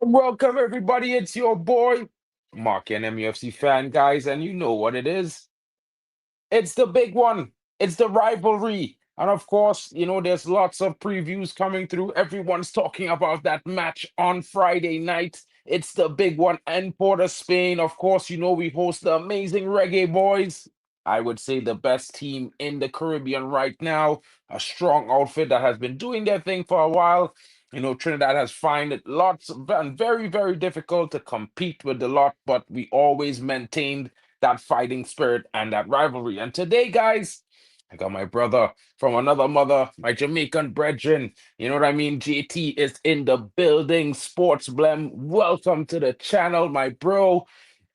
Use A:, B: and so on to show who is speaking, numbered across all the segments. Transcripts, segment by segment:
A: Welcome, everybody. It's your boy, Mark, an MUFC fan, guys, and you know what it is. It's the big one. It's the rivalry. And of course, there's lots of previews coming through. Everyone's talking about that match on Friday night. It's the big one in Port of Spain. Of course, we host the amazing Reggae Boyz. I would say the best team in the Caribbean right now. A strong outfit that has been doing their thing for a while. Trinidad has found it lots and very, very difficult to compete with the lot, but we always maintained that fighting spirit and that rivalry. And today, guys, I got my brother from another mother, my Jamaican brethren. You know what I mean? JT is in the building. SportBlem, welcome to the channel, my bro.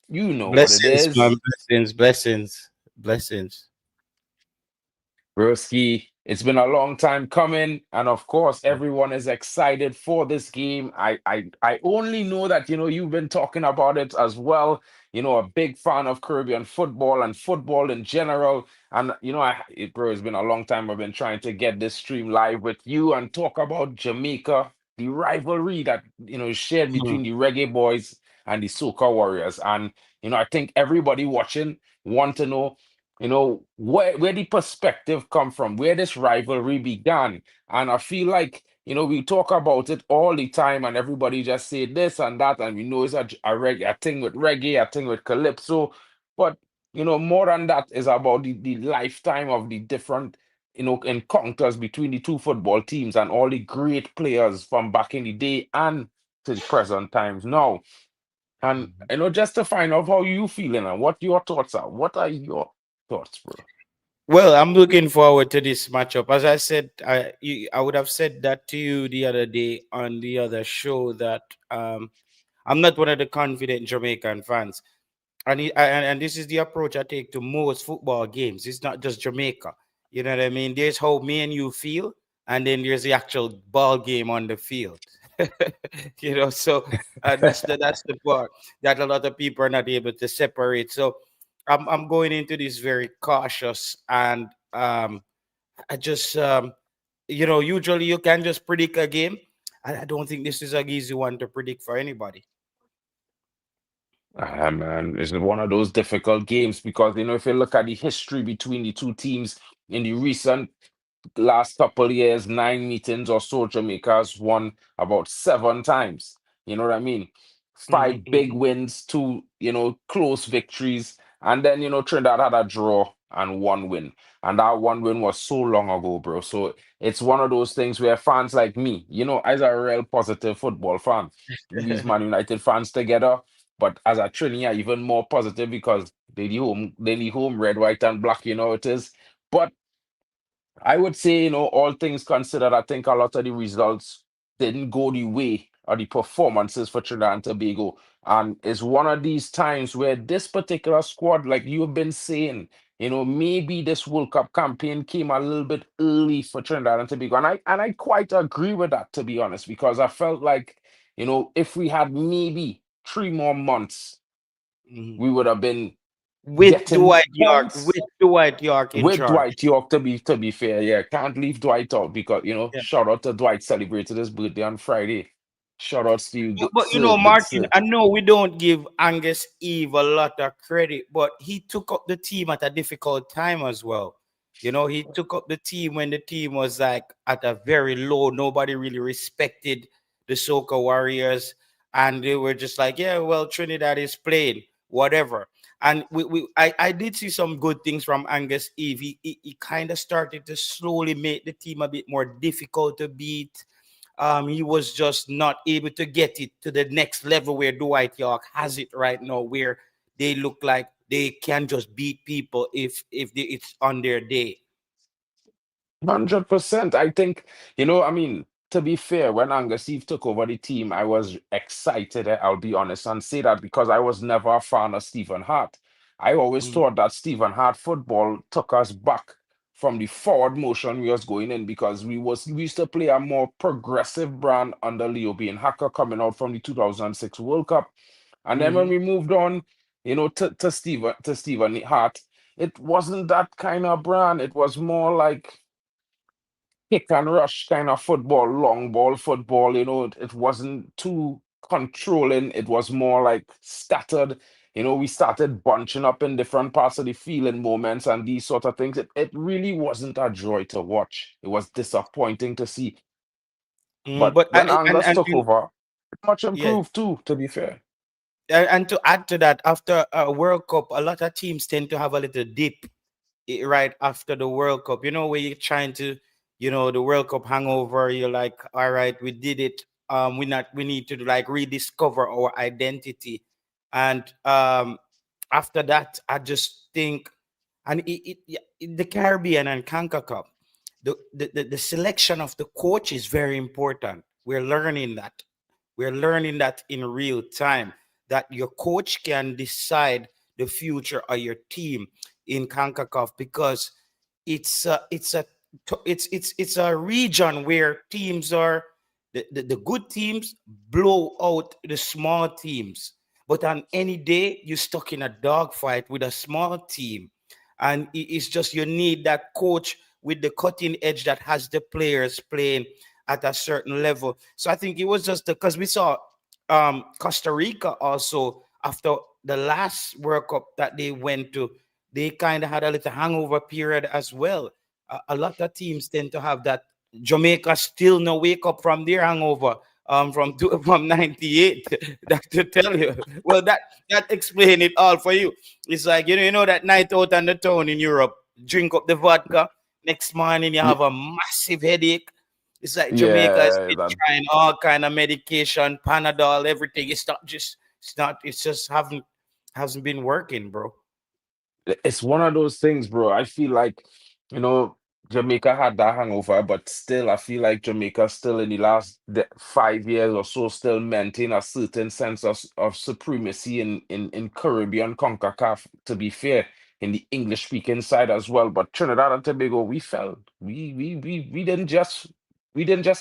A: You know what it
B: Blessings, man.
A: is.
B: Blessings.
A: Broski, it's been a long time coming, and of course, everyone is excited for this game. I only know that you've been talking about it as well. A big fan of Caribbean football and football in general. And bro, it's been a long time. I've been trying to get this stream live with you and talk about Jamaica, the rivalry that is shared
B: Mhm.
A: between the Reggae Boys and the Soca Warriors. And I think everybody watching want to know where the perspective come from, where this rivalry began. And I feel like we talk about it all the time and everybody just say this and that, and we know it's a thing with reggae, a thing with calypso, but more than that is about the lifetime of the different encounters between the two football teams and all the great players from back in the day and to the present times now. And just to find out how you feeling and what your thoughts are. What are your thoughts, bro?
B: Well, I'm looking forward to this matchup. As I said, I would have said that to you the other day on the other show that I'm not one of the confident Jamaican fans, and this is the approach I take to most football games. It's not just Jamaica. You know what I mean? There's how me and you feel, and then there's the actual ball game on the field. So that's the part that a lot of people are not able to separate. So I'm going into this very cautious, and I just usually you can just predict a game. I don't think this is an easy one to predict for anybody.
A: Ah, man, it's one of those difficult games because if you look at the history between the two teams in the recent last couple years, 9 meetings or so, Jamaica has won about 7 times. You know what I mean?
B: Hmm.
A: 5 big wins, two, close victories. And then, Trinidad had a draw and one win. And that one win was so long ago, bro. So it's one of those things where fans like me, as a real positive football fan, we Man United fans together. But as a Trini, I'm even more positive because they the home red, white, and black, it is. But I would say, all things considered, I think a lot of the results didn't go the way or the performances for Trinidad and Tobago. And it's one of these times where this particular squad, like you've been saying, maybe this World Cup campaign came a little bit early for Trinidad and Tobago. And I quite agree with that, to be honest, because I felt like, if we had maybe 3 more months,
B: Hmm.
A: we would have been
B: with
A: getting
B: Dwight York,
A: points
B: with Dwight York in
A: with
B: charge.
A: Dwight York, to be fair, yeah, can't leave Dwight out because
B: Yeah.
A: shout out to Dwight celebrated his birthday on Friday. Shout outs to you,
B: But
A: sir, good
B: Martin,
A: sir.
B: I know we don't give Angus Eve a lot of credit, but he took up the team at a difficult time as well. He took up the team when the team was like at a very low. Nobody really respected the Soca Warriors, and they were just like, yeah, well, Trinidad is playing, whatever. And I did see some good things from Angus Eve. He kind of started to slowly make the team a bit more difficult to beat. He was just not able to get it to the next level where Dwight York has it right now, where they look like they can just beat people if it's on their day.
A: 100%. I think, I mean, to be fair, when Angus Eve took over the team, I was excited, I'll be honest, and say that because I was never a fan of Stephen Hart. I always
B: Mm,
A: thought that Stephen Hart football took us back from the forward motion we was going in because we used to play a more progressive brand under Leo being Hacker coming out from the 2006 World Cup. And then when
B: mhm.
A: we moved on, to Stephen Hart, it wasn't that kind of brand. It was more like kick and rush kind of football, long ball football. It wasn't too controlling. It was more like scattered. We started bunching up in different parts of the field in moments and these sort of things. It really wasn't a joy to watch. It was disappointing to see. But
B: But
A: when Angus
B: and
A: took over, much
B: yeah,
A: improved too, to be fair.
B: and to add to that, after a World Cup, a lot of teams tend to have a little dip right after the World Cup. Where you're trying to, the World Cup hangover. You're like, all right, we did it. We need to like rediscover our identity, and after that, I just think, and the Caribbean and Concacaf, the selection of the coach is very important. We're learning that. We're learning that in real time, that your coach can decide the future of your team in CONCACAF, because it's a region where teams are the good teams blow out the small teams. But on any day, you're stuck in a dogfight with a small team. And it's just you need that coach with the cutting edge that has the players playing at a certain level. So I think it was just because we saw Costa Rica also after the last World Cup that they went to, they kind of had a little hangover period as well. A lot of teams tend to have that. Jamaica still no wake up from their hangover from '98. That to tell you. Well, that explain it all for you. It's like that night out on the town in Europe, drink up the vodka. Next morning you have
A: Ye-
B: a massive headache. It's like Jamaica has
A: Yeah,
B: been trying all kind of medication, Panadol, everything. It's just hasn't been working, bro.
A: it's one of those things, bro. I feel like, you know, Jamaica had that hangover, but still, I feel like Jamaica still in the last 5 years or so still maintain a certain sense of supremacy in Caribbean CONCACAF, to be fair, in the English speaking side as well. But Trinidad and Tobago, we fell. We didn't just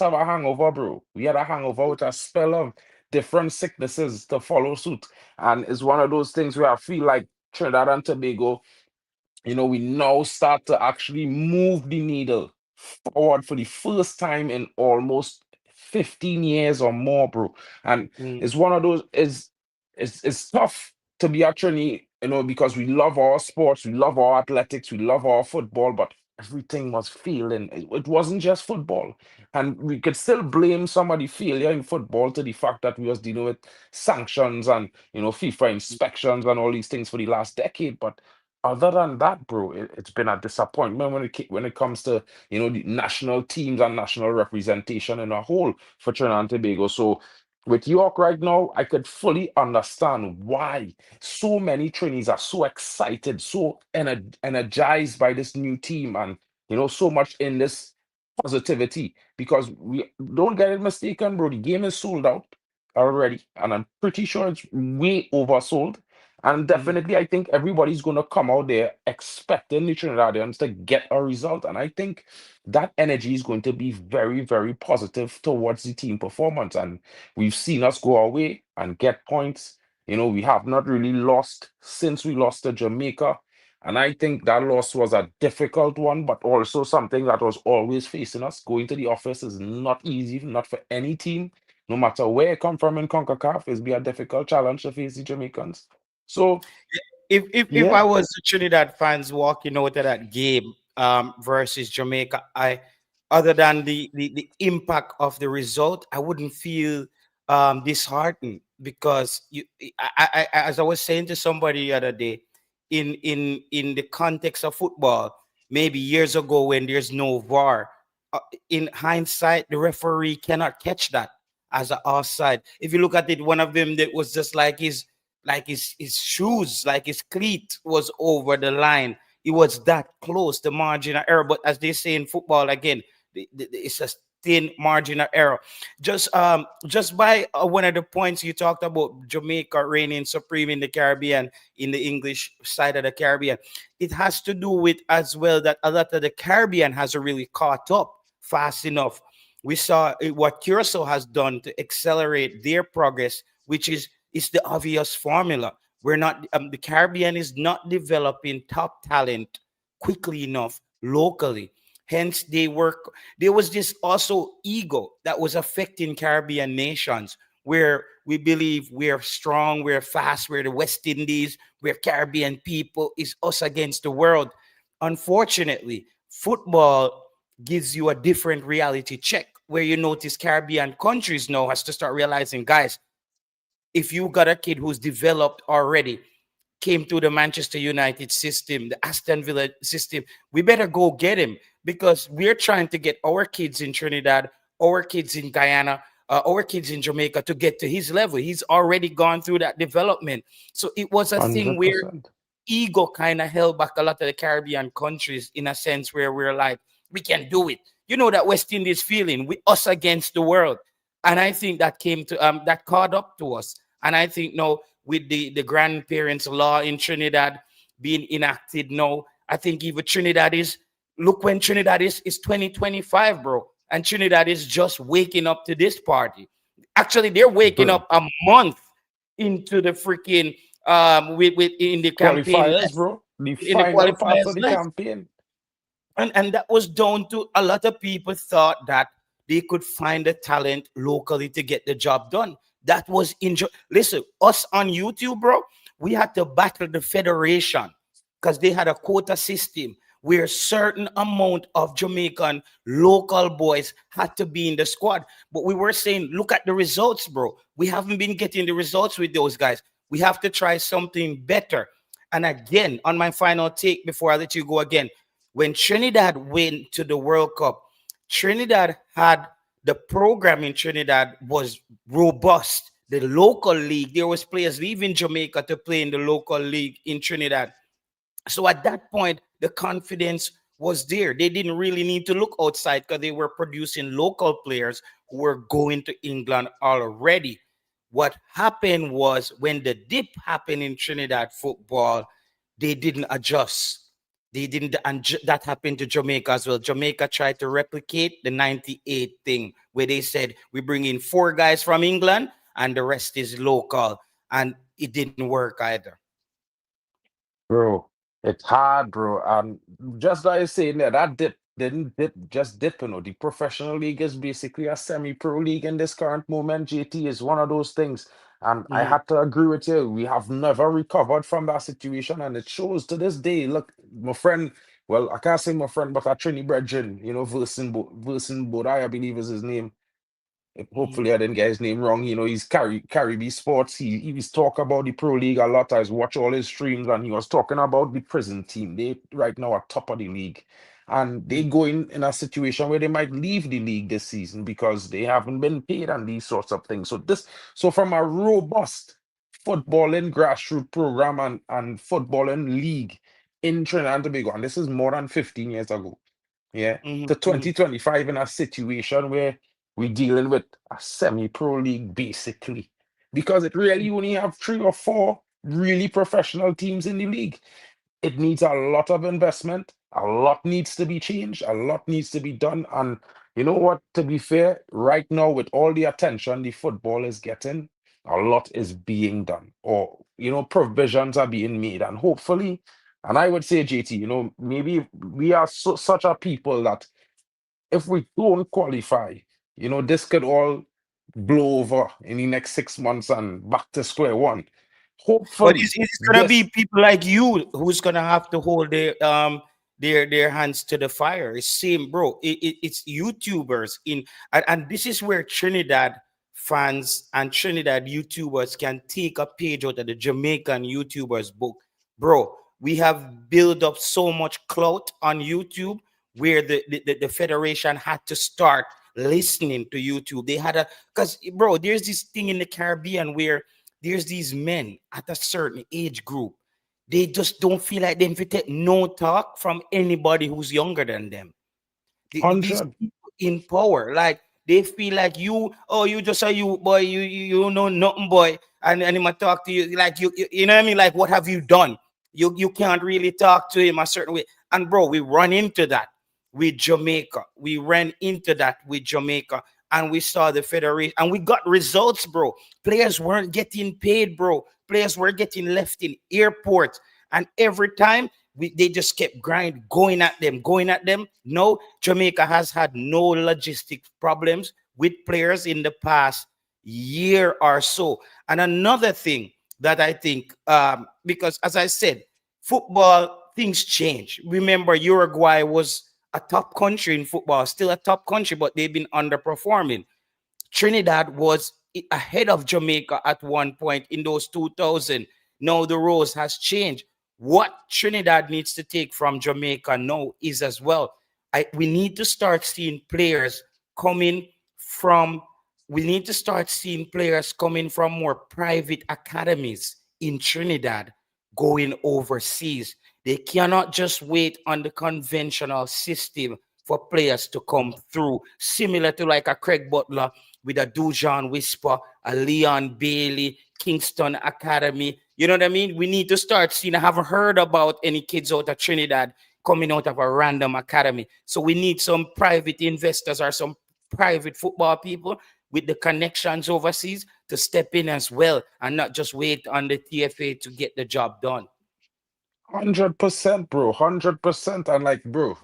A: have a hangover, bro. We had a hangover with a spell of different sicknesses to follow suit. And it's one of those things where I feel like Trinidad and Tobago, we now start to actually move the needle forward for the first time in almost 15 years or more, bro. And
B: Mm,
A: it's one of those, it's tough to be actually, because we love our sports, we love our athletics, we love our football, but everything was failing. It wasn't just football. And we could still blame some of the failure in football to the fact that we was dealing with sanctions and, FIFA inspections and all these things for the last decade. But other than that, bro, it's been a disappointment when it comes to the national teams and national representation in a whole for Trinidad and Tobago. So with York right now, I could fully understand why so many trainees are so excited, so energized by this new team, and so much in this positivity. Because we don't get it mistaken, bro. The game is sold out already, and I'm pretty sure it's way oversold. And
B: mm.
A: definitely, I think everybody's going to come out there expecting the Trinidadians to get a result. And I think that energy is going to be very, very positive towards the team performance. And we've seen us go away and get points. We have not really lost since we lost to Jamaica. And I think that loss was a difficult one, but also something that was always facing us. Going to the office is not easy, not for any team. No matter where you come from in CONCACAF, it's be a difficult challenge to face the Jamaicans. So,
B: If I
A: yeah,
B: was the Trinidad fans walking out of that game versus Jamaica, I other than the impact of the result, I wouldn't feel disheartened, because as I was saying to somebody the other day, in the context of football, maybe years ago when there's no VAR, uh, in hindsight, the referee cannot catch that as an offside. If you look at it, one of them that was just like his shoes, like his cleat was over the line. It was that close, the margin of error. But as they say in football, again, it's a thin margin of error. Just by one of the points you talked about, Jamaica reigning supreme in the Caribbean, in the English side of the Caribbean, it has to do with as well that a lot of the Caribbean has really caught up fast enough. We saw what Curacao has done to accelerate their progress, which is the obvious formula. We're not The Caribbean is not developing top talent quickly enough locally. Hence, there was this also ego that was affecting Caribbean nations where we believe we're strong, we're fast, we're the West Indies, we're Caribbean people, it's us against the world. Unfortunately, football gives you a different reality check where you notice Caribbean countries now has to start realizing, guys, if you got a kid who's developed already, came through the Manchester United system, the Aston Villa system, we better go get him because we're trying to get our kids in Trinidad, our kids in Guyana, our kids in Jamaica to get to his level. He's already gone through that development. So it was a thing where
A: 100%.
B: ego kind of held back a lot of the Caribbean countries in a sense where we're like, we can do it. You know that West Indies feeling, we us against the world. And I think that came to that caught up to us. And I think now with the grandparents' law in Trinidad being enacted now, I think even Trinidad is look when Trinidad is 2025, bro. And Trinidad is just waking up to this party. Actually, they're waking
A: Bro,
B: up a month into the freaking with in the campaign
A: qualifiers,
B: list,
A: bro. The
B: in the
A: final part of
B: qualifiers
A: the
B: list.
A: campaign.
B: And that was down to a lot of people thought that they could find the talent locally to get the job done. That was listen, us on YouTube, bro, we had to battle the federation because they had a quota system where certain amount of Jamaican local boys had to be in the squad. But we were saying, look at the results, bro. We haven't been getting the results with those guys. We have to try something better. And again, on my final take before I let you go again, when Trinidad went to the World Cup, Trinidad had the program in Trinidad was robust. The local league, there was players leaving Jamaica to play in the local league in Trinidad. So at that point, the confidence was there. They didn't really need to look outside because they were producing local players who were going to England already. What happened was when the dip happened in Trinidad football, they didn't adjust. They didn't, and that happened to Jamaica as well. Jamaica tried to replicate the 98 thing where they said, we bring in 4 guys from England and the rest is local. And it didn't work either.
A: Bro, it's hard, bro. And just like I saying there, that dip didn't dip, just dip, you know. The professional league is basically a semi-pro league in this current moment. JT is one of those things. And I
B: Mhm.
A: had to agree with you. We have never recovered from that situation. And it shows to this day. Look, my friend, well, I can't say my friend, but a Trini brethren, you know, Versin Bodai, I believe is his name.
B: Mhm.
A: Hopefully I didn't get his name wrong. You know, he's Caribbean Sports. He was talking about the Pro League a lot. I was watch all his streams and he was talking about the prison team. They right now are top of the league. And they
B: Mhm.
A: go in a situation where they might leave the league this season because they haven't been paid and these sorts of things. So from a robust footballing grassroots program and footballing league in Trinidad and Tobago, and this is more than 15 years ago, yeah,
B: Mhm.
A: to
B: Mhm.
A: 2025 in a situation where we're dealing with a semi-pro league basically, because it really only have 3 or 4 really professional teams in the league. It needs a lot of investment. A lot needs to be changed. A lot needs to be done. And you know what? To be fair, right now, with all the attention the football is getting, a lot is being done, or provisions are being made, and hopefully, and I would say, JT, maybe we are such a people that if we don't qualify, this could all blow over in the next 6 months and back to square one.
B: But
A: Hopefully,
B: it's gonna be
A: this
B: people like you who's gonna have to hold their hands to the fire. It's same, bro. It's YouTubers and this is where Trinidad fans and Trinidad YouTubers can take a page out of the Jamaican YouTubers book, bro. We have built up so much clout on YouTube where the federation had to start listening to YouTube. They had a because bro, there's this thing in the Caribbean where there's these men at a certain age group. They just don't feel like them to take no talk from anybody who's younger than them. These
A: 100.
B: people in power, like they feel like you, oh, you just a you boy, you know nothing, boy, and he might talk to you like you know what I mean? Like, what have you done? You can't really talk to him a certain way. And bro, we run into that with Jamaica. We ran into that with Jamaica, and we saw the federation, and we got results, bro. Players weren't getting paid, bro. Players were getting left in airports, and every time they just kept going at them, going at them. No, Jamaica has had no logistic problems with players in the past year or so. And another thing that I think, because as I said, football things change. Remember, Uruguay was a top country in football, still a top country, but they've been underperforming. Trinidad was ahead of Jamaica at one point in those 2000. Now the roles has changed. What Trinidad needs to take from Jamaica now is as well, we need to start seeing players coming from, we need to start seeing players coming from more private academies in Trinidad going overseas. They cannot just wait on the conventional system for players to come through, similar to like a Craig Butler with a Dujan Whisper, a Leon Bailey, Kingston Academy. You know what I mean? We need to start seeing. I haven't heard about any kids out of Trinidad coming out of a random academy. So we need some private investors or some private football people with the connections overseas to step in as well and not just wait on the TFA to get the job done.
A: 100%, bro. 100%. And like, bro,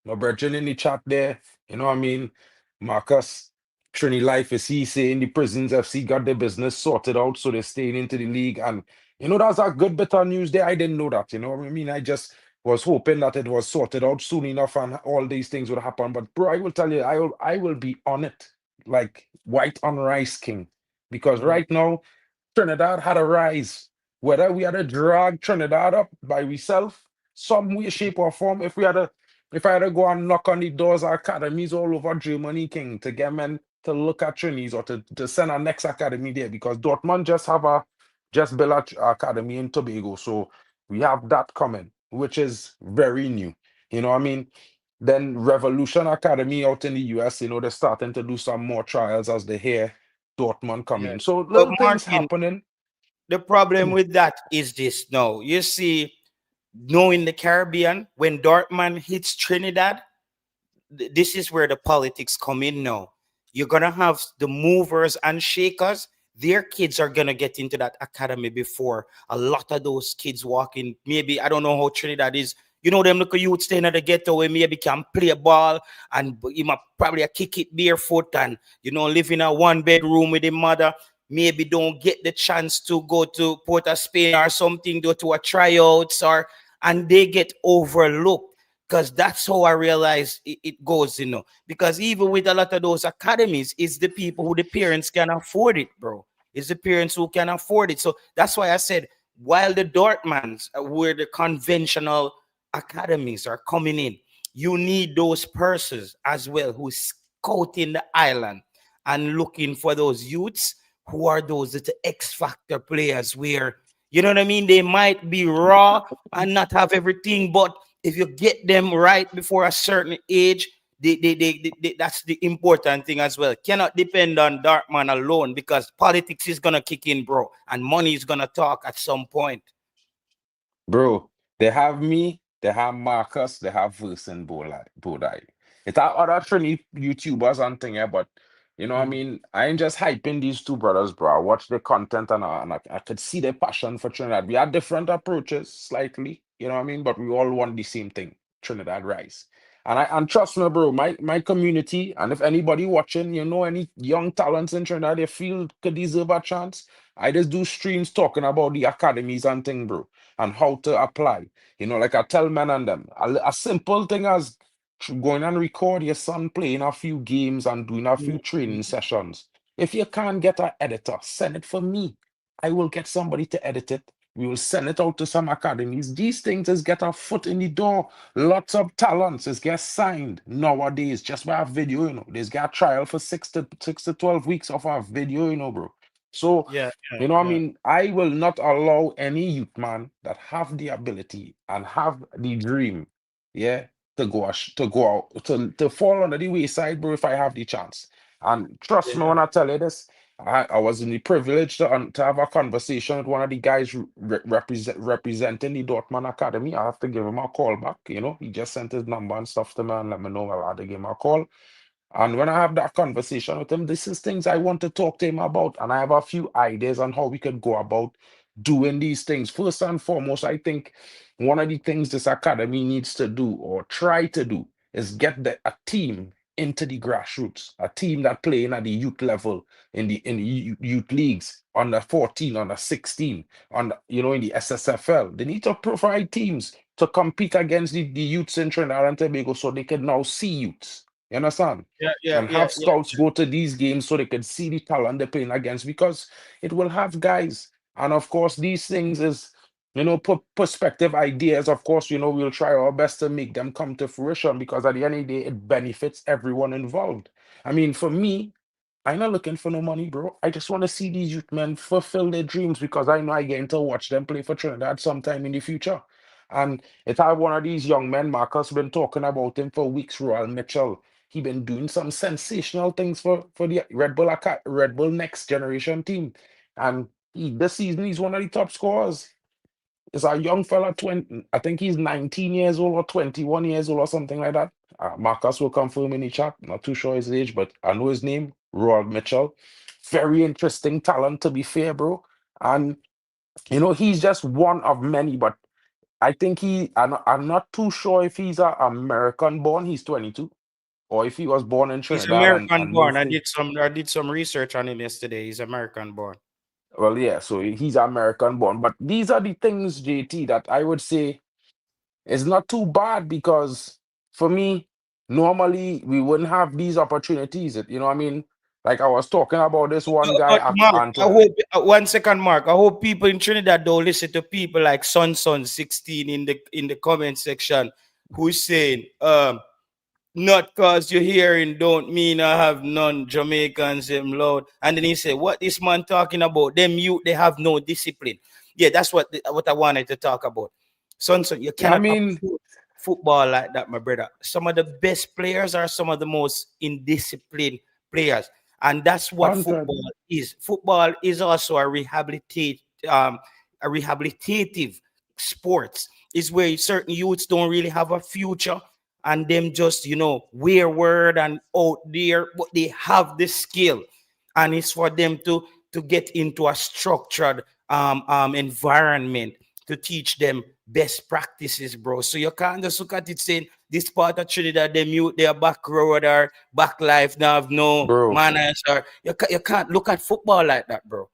A: my brethren in the chat there, you know what I mean? Marcus, Trini Life is he saying the prisons FC got their business sorted out, so they're staying into the league. And that's a good bit of news there. I didn't know that, you know what I mean? I just was hoping that it was sorted out soon enough and all these things would happen. But bro, I will tell you, I will be on it like white on rice king. Because
B: Mhm.
A: right now, Trinidad had a rise. Whether we had to drag Trinidad up by ourselves, some way, shape, or form, if I had to go and knock on the doors of academies all over Germany, King, to get men to look at Trinis or to send our next academy there, because Dortmund just built a academy in Tobago. So we have that coming, which is very new. You know what I mean? Then Revolution Academy out in the US, they're starting to do some more trials as they hear Dortmund
B: Yeah.
A: coming. So
B: But
A: little things
B: Martin,
A: happening.
B: the problem with that is this now. You see, knowing the Caribbean, when Dortmund hits Trinidad, this is where the politics come in now. You're gonna have the movers and shakers. Their kids are gonna get into that academy before a lot of those kids walk in. Maybe I don't know how Trinidad is. You know them little youth staying at the ghetto where maybe can play a ball and you might probably a kick it barefoot and live in a one bedroom with the mother. Maybe don't get the chance to go to Port of Spain or something, go to a tryouts and they get overlooked because that's how I realize it goes, Because even with a lot of those academies, it's the people who the parents can afford it, bro. It's the parents who can afford it. So that's why I said, while the Dortmunds, where the conventional academies are coming in, you need those persons as well who scouting the island and looking for those youths who are those the X factor players where you know what I mean? They might be raw and not have everything, but if you get them right before a certain age, that's the important thing as well. Cannot depend on Darkman alone because politics is gonna kick in, bro, and money is gonna talk at some point.
A: Bro, they have me, they have Marcus, they have Verse and Bodai. It's our other Trini YouTubers and thing, yeah, but you know what I
B: Mhm.
A: mean? I ain't just hyping these two brothers, bro. I watch the content and I could see their passion for Trinidad. We had different approaches slightly, you know what I mean? But we all want the same thing, Trinidad Rise. And trust me, bro, my community, and if anybody watching, any young talents in Trinidad they feel could deserve a chance, I just do streams talking about the academies and thing, bro, and how to apply. Like I tell men and them, a simple thing as going and record your son playing a few games and doing a few training sessions. If you can't get an editor, send it for me. I will get somebody to edit it. We will send it out to some academies. These things is get a foot in the door. Lots of talents is get signed nowadays just by a video, There's got trial for 6 to 12 weeks of a video, bro. So
B: Yeah, yeah,
A: you know what I
B: yeah.
A: mean? I will not allow any youth man that have the ability and have the dream, yeah, to go out to fall under the wayside, bro, if I have the chance. And trust me
B: Yeah.
A: when I tell you this, I was in the privilege to have a conversation with one of the guys representing the Dortmund Academy. I have to give him a call back, He just sent his number and stuff to me and let me know I had to give him a call. And when I have that conversation with him, this is things I want to talk to him about. And I have a few ideas on how we could go about doing these things. First and foremost, I think one of the things this academy needs to do or try to do is get a team into the grassroots, a team that playing at the youth level in the youth leagues, under 14, under 16, on in the SSFL. They need to provide teams to compete against the youths in Trinidad and Tobago so they can now see youths. You understand?
B: Yeah, yeah,
A: And
B: yeah,
A: have
B: yeah.
A: scouts go to these games so they can see the talent they're playing against because it will have guys. And of course, these things is, perspective ideas. Of course, we'll try our best to make them come to fruition because at the end of the day, it benefits everyone involved. I mean, for me, I'm not looking for no money, bro. I just want to see these youth men fulfill their dreams because I know I get to watch them play for Trinidad sometime in the future. And it's how one of these young men, Marcus, been talking about him for weeks, Royal Mitchell. He been doing some sensational things for the Red Bull Next Generation team. And this season, he's one of the top scorers. It's a young fella, 20, I think he's 19 years old or 21 years old or something like that. Marcus will confirm in the chat. Not too sure his age, but I know his name, Royal Mitchell. Very interesting talent, to be fair, bro. And, he's just one of many, but I think I'm not too sure if he's a American born, he's 22, or if he was born in
B: He's
A: Trinidad
B: American
A: and
B: born.
A: moved to,
B: I did some research on him yesterday. He's American born.
A: well, yeah, so he's American born. But these are the things, JT, that I would say it's not too bad because for me, normally we wouldn't have these opportunities. You know what I mean? Like I was talking about this one guy,
B: But Mark, I
A: Ant.
B: hope 1 second, Mark. I hope people in Trinidad don't listen to people like Son16 in the comment section who's saying, not cause you're hearing don't mean I have none Jamaicans them loud. And then he said, what this man talking about? Them youth, they have no discipline. Yeah, that's what I wanted to talk about. Son, you
A: I
B: cannot
A: mean,
B: approach football like that, my brother. Some of the best players are some of the most indisciplined players. And that's what
A: 100.
B: football is. Football is also um, a rehabilitative sports. Is where certain youths don't really have a future and them just wayward and out there, but they have the skill, and it's for them to get into a structured environment to teach them best practices, bro. So you can't just look at it saying this part of Trinidad, them youth, their back road or back life now have no
A: Bro.
B: manners, or you can't look at football like that, bro.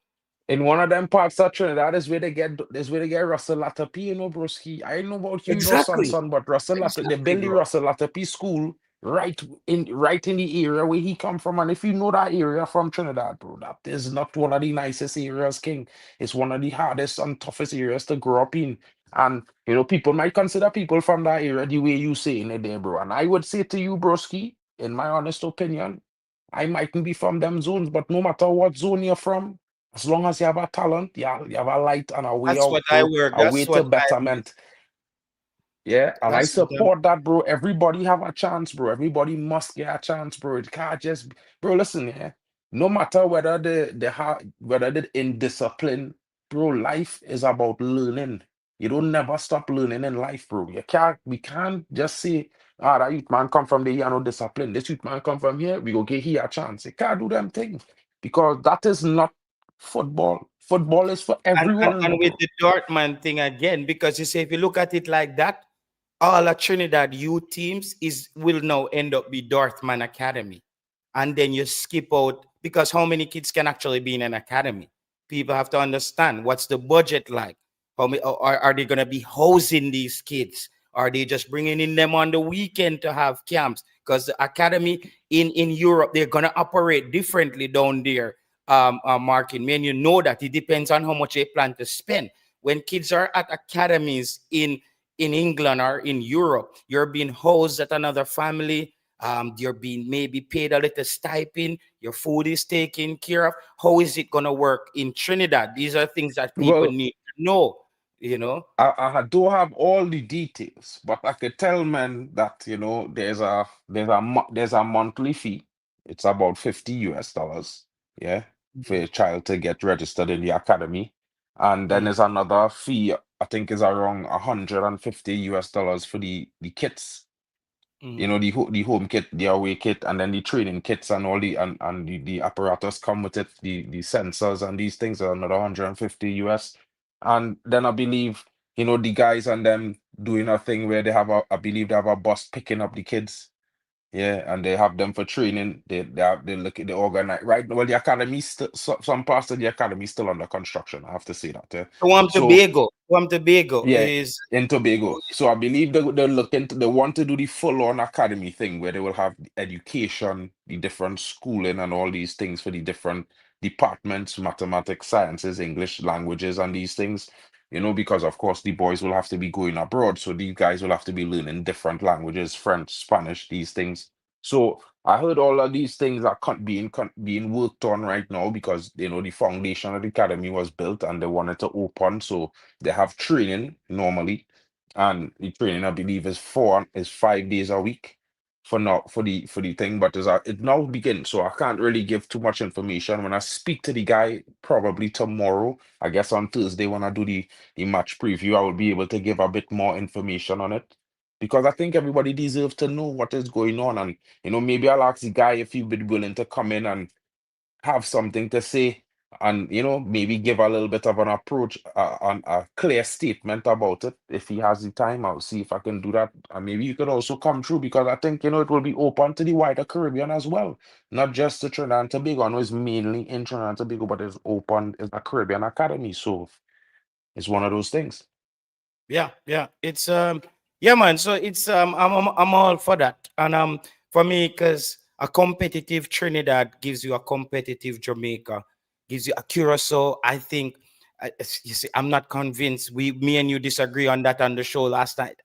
A: In one of them parts of Trinidad is where they get Russell Latapi, broski. I don't know about you,
B: Exactly,
A: son, but Russell Latapi, the
B: exactly,
A: Billy
B: bro.
A: Russell Latapi school, right in the area where he come from. And if you know that area from Trinidad, bro, that is not one of the nicest areas, King. It's one of the hardest and toughest areas to grow up in. And people might consider people from that area the way you saying it there, bro. And I would say to you, broski, in my honest opinion, I mightn't be from them zones, but no matter what zone you're from, as long as you have a talent, yeah, you have a light and a way
B: That's
A: out,
B: what I
A: bro.
B: work.
A: A way
B: That's
A: to
B: what I.
A: betterment. Yeah, and I
B: That's what I'm.
A: support that, bro. Everybody have a chance, bro. Everybody must get a chance, bro. It can't just, bro. Listen, yeah. No matter whether whether the indiscipline, bro. Life is about learning. You don't never stop learning in life, bro. We can't just say, that youth man come from the here, no discipline. This youth man come from here, we go get here a chance. You can't do them things because that is not football. Football is for everyone,
B: And with
A: bro.
B: the Dortmund thing again, because you say if you look at it like that, all of Trinidad youth teams is will now end up be Dortmund Academy. And then you skip out because how many kids can actually be in an academy? People have to understand what's the budget like. How many are they gonna be housing these kids? Are they just bringing in them on the weekend to have camps? Because the academy in Europe, they're gonna operate differently down there. Marking, man, you know that it depends on how much they plan to spend. When kids are at academies in England or in Europe, you're being housed at another family. You're being maybe paid a little stipend. Your food is taken care of. How is it gonna work in Trinidad? These are things that people
A: Well,
B: need to know. You know,
A: I don't have all the details, but I could tell man that there's a monthly fee. It's about 50 US dollars, yeah, for a child to get registered in the academy, and then
B: mm,
A: there's another fee. I think is around 150 US dollars for the kits.
B: mm.
A: The home kit, the away kit, and then the training kits and all the apparatus come with it, the sensors and these things are another 150 US. And then I believe, the guys and them doing a thing where I believe they have a bus picking up the kids. Yeah, and they have them for training. They look at the organize right. Well, the academy still some parts of the academy still under construction. I have to say that. Yeah. So
B: Tobago
A: yeah,
B: is
A: in Tobago. So I believe they want to do the full-on academy thing where they will have the education, the different schooling and all these things for the different departments, mathematics, sciences, English, languages, and these things. Because of course the boys will have to be going abroad. So these guys will have to be learning different languages, French, Spanish, these things. So I heard all of these things are being worked on right now because the foundation of the academy was built and they wanted to open. So they have training normally, and the training I believe is 5 days a week for now for the thing, but it now begins, so I can't really give too much information. When I speak to the guy, probably tomorrow, I guess on Thursday when I do the match preview, I will be able to give a bit more information on it. Because I think everybody deserves to know what is going on, and maybe I'll ask the guy if he'd be willing to come in and have something to say and maybe give a little bit of an approach on a clear statement about it. If he has the time, I'll see if I can do that, and maybe you could also come through, because I think it will be open to the wider Caribbean as well, not just to Trinidad and Tobago. I know it's mainly in Trinidad and Tobago, but it's a Caribbean academy, so it's one of those things.
B: yeah. It's yeah, man. So it's I'm all for that, and for me, because a competitive Trinidad gives you a competitive Jamaica, gives you a Curacao. I think you see, I'm not convinced. Me and you disagree on that on the show last night.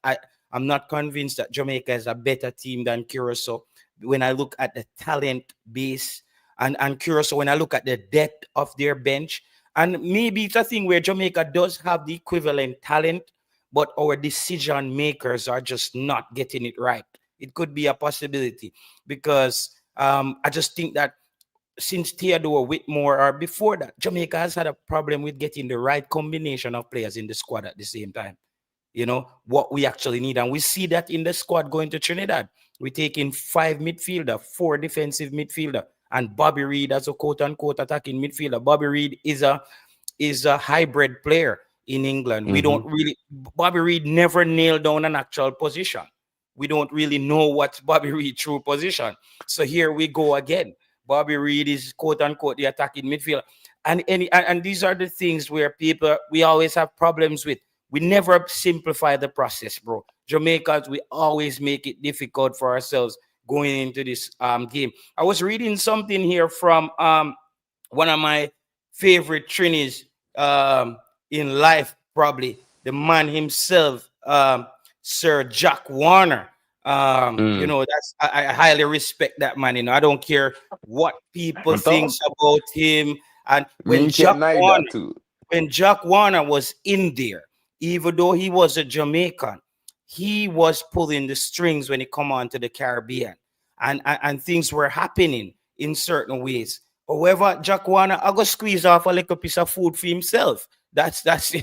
B: I'm not convinced that Jamaica is a better team than Curacao. When I look at the talent base and Curacao, when I look at the depth of their bench, and maybe it's a thing where Jamaica does have the equivalent talent, but our decision makers are just not getting it right. It could be a possibility because I just think that since Theodore Whitmore or before that, Jamaica has had a problem with getting the right combination of players in the squad at the same time. What we actually need, and we see that in the squad going to Trinidad. We're taking 5 midfielder, 4 defensive midfielder, and Bobby Reid as a quote unquote attacking midfielder. Bobby Reid is a hybrid player in England. We
A: Mm-hmm.
B: don't really, Bobby Reid never nailed down an actual position. We don't really know what Bobby Reid true position. So here we go again. Bobby Reid is quote unquote the attacking midfielder. And these are the things where we always have problems with. We never simplify the process, bro. Jamaicans, we always make it difficult for ourselves going into this game. I was reading something here from one of my favorite Trinis in life, probably the man himself, Sir Jack Warner.
A: Mm.
B: I highly respect that man. I don't care what people
A: But
B: think about him. And
A: me can't deny that too.
B: when Jack Warner was in there, even though he was a Jamaican, he was pulling the strings when it come on to the Caribbean, and things were happening in certain ways. However, Jack Warner, I go squeeze off a little piece of food for himself. That's that's
A: I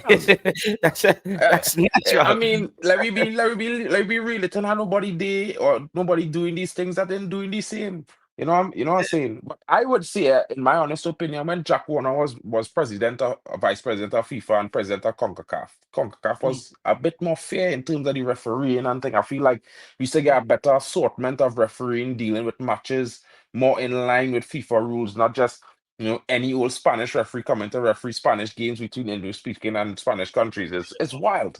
B: natural.
A: mean, let me be real. It's not nobody day or nobody doing these things that ain't doing the same. You know what I'm saying? But I would say, in my honest opinion, when Jack Warner was president of vice president of FIFA and president of Concacaf
B: Mm.
A: was a bit more fair in terms of the refereeing and thing. I feel like we used to get a better assortment of refereeing dealing with matches more in line with FIFA rules, not just any old Spanish referee coming to referee Spanish games between English speaking and Spanish countries. It's wild.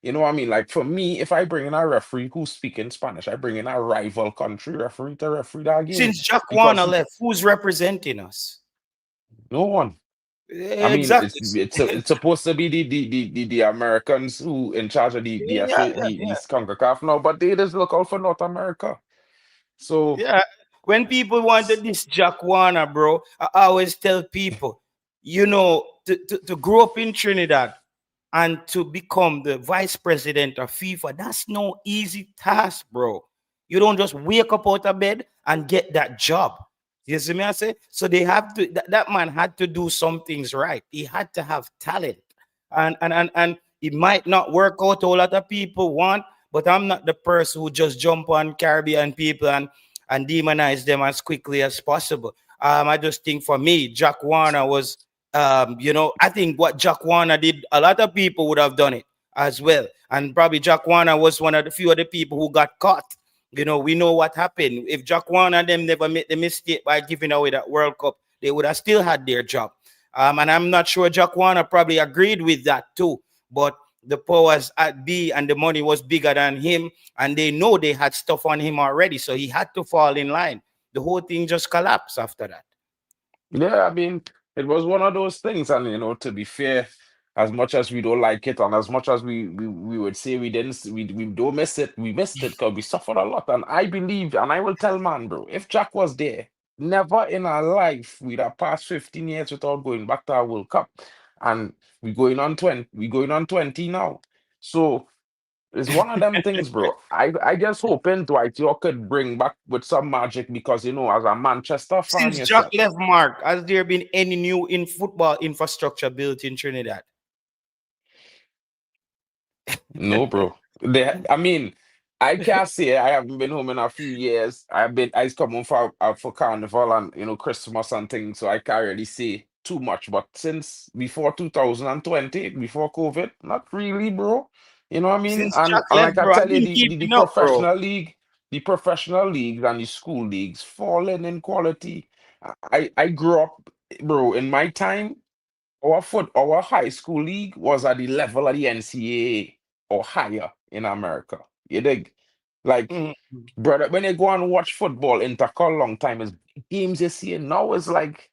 A: You know what I mean? Like for me, if I bring in a referee who's speaking Spanish, I bring in a rival country referee to referee that game
B: Since Jack
A: because
B: Warner left, who's representing us?
A: no one. I mean, it's
B: Exactly.
A: it's it's supposed to be the Americans who in charge of
B: Yeah, yeah,
A: the CONCACAF now, but they just look out for North America. So
B: yeah. When people wanted this Jack Warner, bro, I always tell people, to grow up in Trinidad and to become the vice president of FIFA, that's no easy task, bro. You don't just wake up out of bed and get that job. You see me? I say so. They have to. That man had to do some things right. He had to have talent, and it might not work out. A lot of people want, but I'm not the person who just jump on Caribbean people and demonize them as quickly as possible. I just think for me, Jack Warner was I think what Jack Warner did, a lot of people would have done it as well. And probably Jack Warner was one of the few of the people who got caught. We know what happened. If Jack Warner and them never made the mistake by giving away that World Cup, they would have still had their job. And I'm not sure Jack Warner probably agreed with that too. But the powers at B and the money was bigger than him, and they know they had stuff on him already, so he had to fall in line. The whole thing just collapsed after that.
A: Yeah, I mean, it was one of those things, and to be fair, as much as we don't like it, and as much as we would say we didn't, we don't miss it, we missed it because we suffered a lot. And I believe, and I will tell man, bro, if Jack was there, never in our life we'd have passed 15 years without going back to our World Cup, and we going on 20 now. So it's one of them things, bro. I just hoping Dwight York could bring back with some magic because as a Manchester fan
B: Since Jack
A: yourself.
B: left, Mark, has there been any new in football infrastructure built in Trinidad?
A: No, bro. I mean, I can't say I haven't been home in a few years. I come home for Carnival and Christmas and things, so I can't really say too much. But since before 2020, before COVID, not really, bro. You know what I mean?
B: Since
A: And
B: Jack
A: like
B: left,
A: I
B: bro, I've
A: tell you,
B: been
A: the
B: keeping up, bro.
A: professional league, the professional leagues and the school leagues falling in quality. I grew up, bro, in my time. Our high school league was at the level of the NCAA or higher in America. You dig? Like,
B: Mhm.
A: brother, when you go and watch football intercol long time, is games you see now is like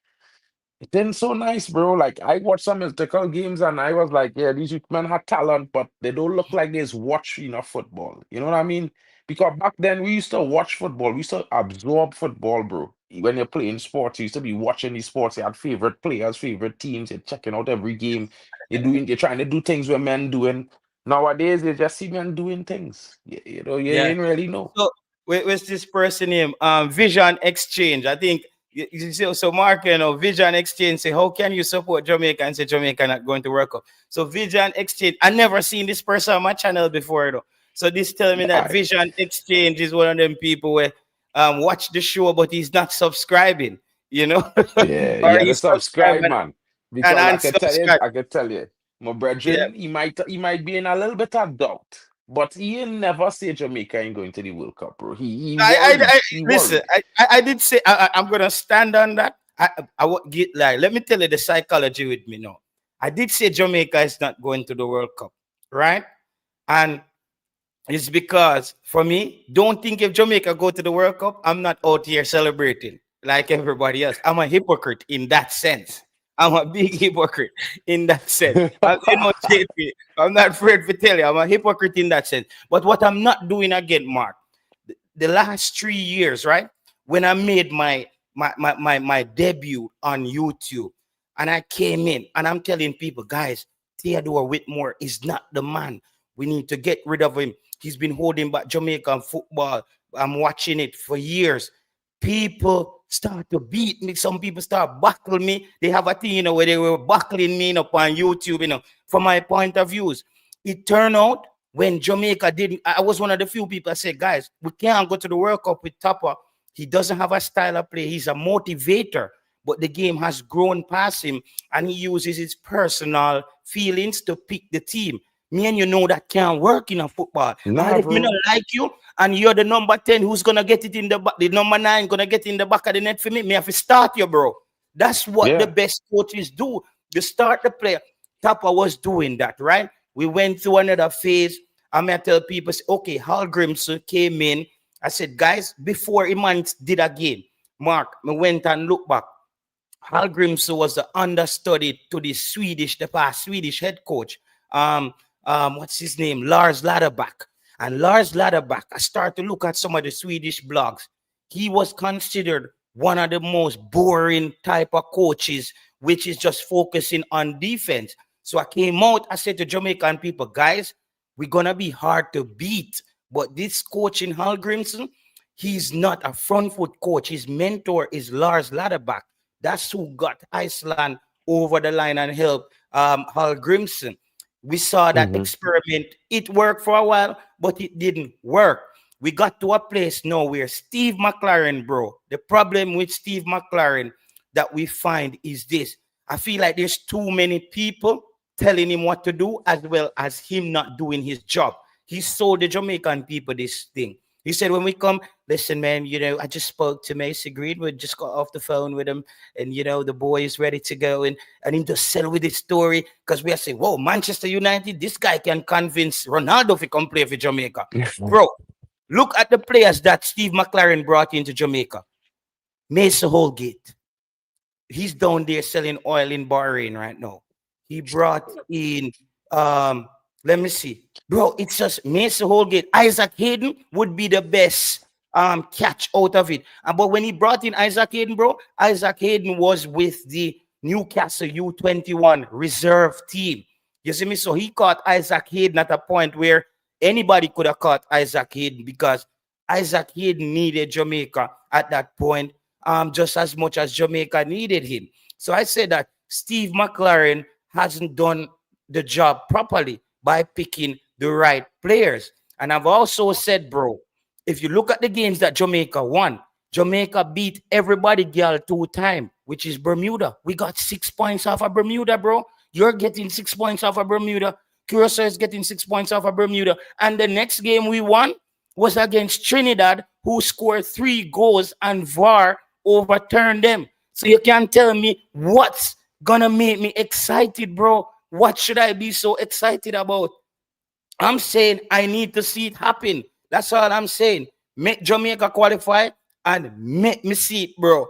A: it ain't so nice, bro. Like I watched some mystical games and I was like, yeah, these youth men had talent, but they don't look like they's watch enough football. You know what I mean? Because back then we used to watch football, we used to absorb football, bro. When you're playing sports, you used to be watching these sports. You had favorite players, favorite teams. You're checking out every game. You're trying to do things with men doing. Nowadays, you just see men doing things. You
B: Yeah.
A: ain't really know.
B: So what's this person name? Vision Exchange. I think you see, so Mark, Vision Exchange say, how can you support Jamaica and say Jamaica not going to World Cup? So Vision Exchange, I never seen this person on my channel before though. So this tell me that
A: Aye.
B: Vision Exchange is one of them people where watch the show, but he's not subscribing,
A: Yeah, you
B: or
A: had to
B: he's subscribed
A: subscribe, man.
B: and
A: Because
B: unsubscribed.
A: I could tell you, my
B: Yeah.
A: brethren, he might be in a little bit of doubt, but he ain't never say Jamaica ain't going to the World Cup, bro. He worried. He
B: Listen.
A: worried.
B: I did say I'm gonna stand on that. I won't get like. Let me tell you the psychology with me now. I did say Jamaica is not going to the World Cup, right? And it's because for me, don't think if Jamaica go to the World Cup, I'm not out here celebrating like everybody else. I'm a hypocrite in that sense. I'm a big hypocrite in that sense. JP, I'm not afraid to tell you, I'm a hypocrite in that sense. But what I'm not doing again, Mark, the last 3 years, right? When I made my debut on YouTube and I came in and I'm telling people, guys, Theodore Whitmore is not the man. We need to get rid of him. He's been holding back Jamaican football. I'm watching it for years. People start to beat me. Some people start buckling me. They have a thing, where they were buckling me up on YouTube, from my point of views. It turned out when Jamaica didn't, I was one of the few people that said, guys, we can't go to the World Cup with Tupper. He doesn't have a style of play. He's a motivator, but the game has grown past him and he uses his personal feelings to pick the team. Me and you know that can't work in a football. And
A: Nah,
B: if me not
A: bro.
B: like you and you're the number 10 who's going to get it in the back, the number 9 going to get in the back of the net for me have to start you, bro. That's what the
A: Yeah.
B: best coaches do. You start the player. Tapa was doing that, right? We went through another phase. I may tell people, okay, Hal Grimson came in. I said, guys, before Iman did again, Mark, I went and looked back. Hal Grimson was the understudy to the past Swedish head coach. What's his name? Lars Ladderback. And Lars Ladderback, I started to look at some of the Swedish blogs. He was considered one of the most boring type of coaches, which is just focusing on defense. So I came out, I said to Jamaican people, guys, we're going to be hard to beat. But this coach in Hal Grimson, he's not a front foot coach. His mentor is Lars Ladderback. That's who got Iceland over the line and helped Hal Grimson. We saw that
A: Hmm.
B: experiment. It worked for a while, but it didn't work. We got to a place now where Steve McLaren, bro, the problem with Steve McLaren that we find is this. I feel like there's too many people telling him what to do as well as him not doing his job. He sold the Jamaican people this thing. He said, when we come, listen, man, I just spoke to Macy Greenwood, just got off the phone with him, and, the boy is ready to go. And him just sell with his story because we are saying, whoa, Manchester United, this guy can convince Ronaldo to come play for Jamaica. Bro, look at the players that Steve McLaren brought into Jamaica. Mason Holgate, he's down there selling oil in Bahrain right now. He brought in, let me see, bro. It's just Mason Holgate. Isaac Hayden would be the best catch out of it. But when he brought in Isaac Hayden, bro, Isaac Hayden was with the Newcastle U21 reserve team. You see me? So he caught Isaac Hayden at a point where anybody could have caught Isaac Hayden because Isaac Hayden needed Jamaica at that point just as much as Jamaica needed him. So I said that Steve McLaren hasn't done the job properly by picking the right players. And I've also said, bro, if you look at the games that Jamaica won, Jamaica beat everybody girl 2 times, which is Bermuda. We got 6 points off of Bermuda, bro. You're getting 6 points off of Bermuda. Curacao is getting 6 points off of Bermuda. And the next game we won was against Trinidad, who scored 3 goals and VAR overturned them. So you can't tell me what's gonna make me excited, bro. What should I be so excited about? I'm saying I need to see it happen. That's all I'm saying. Make Jamaica qualify and make me see it, bro.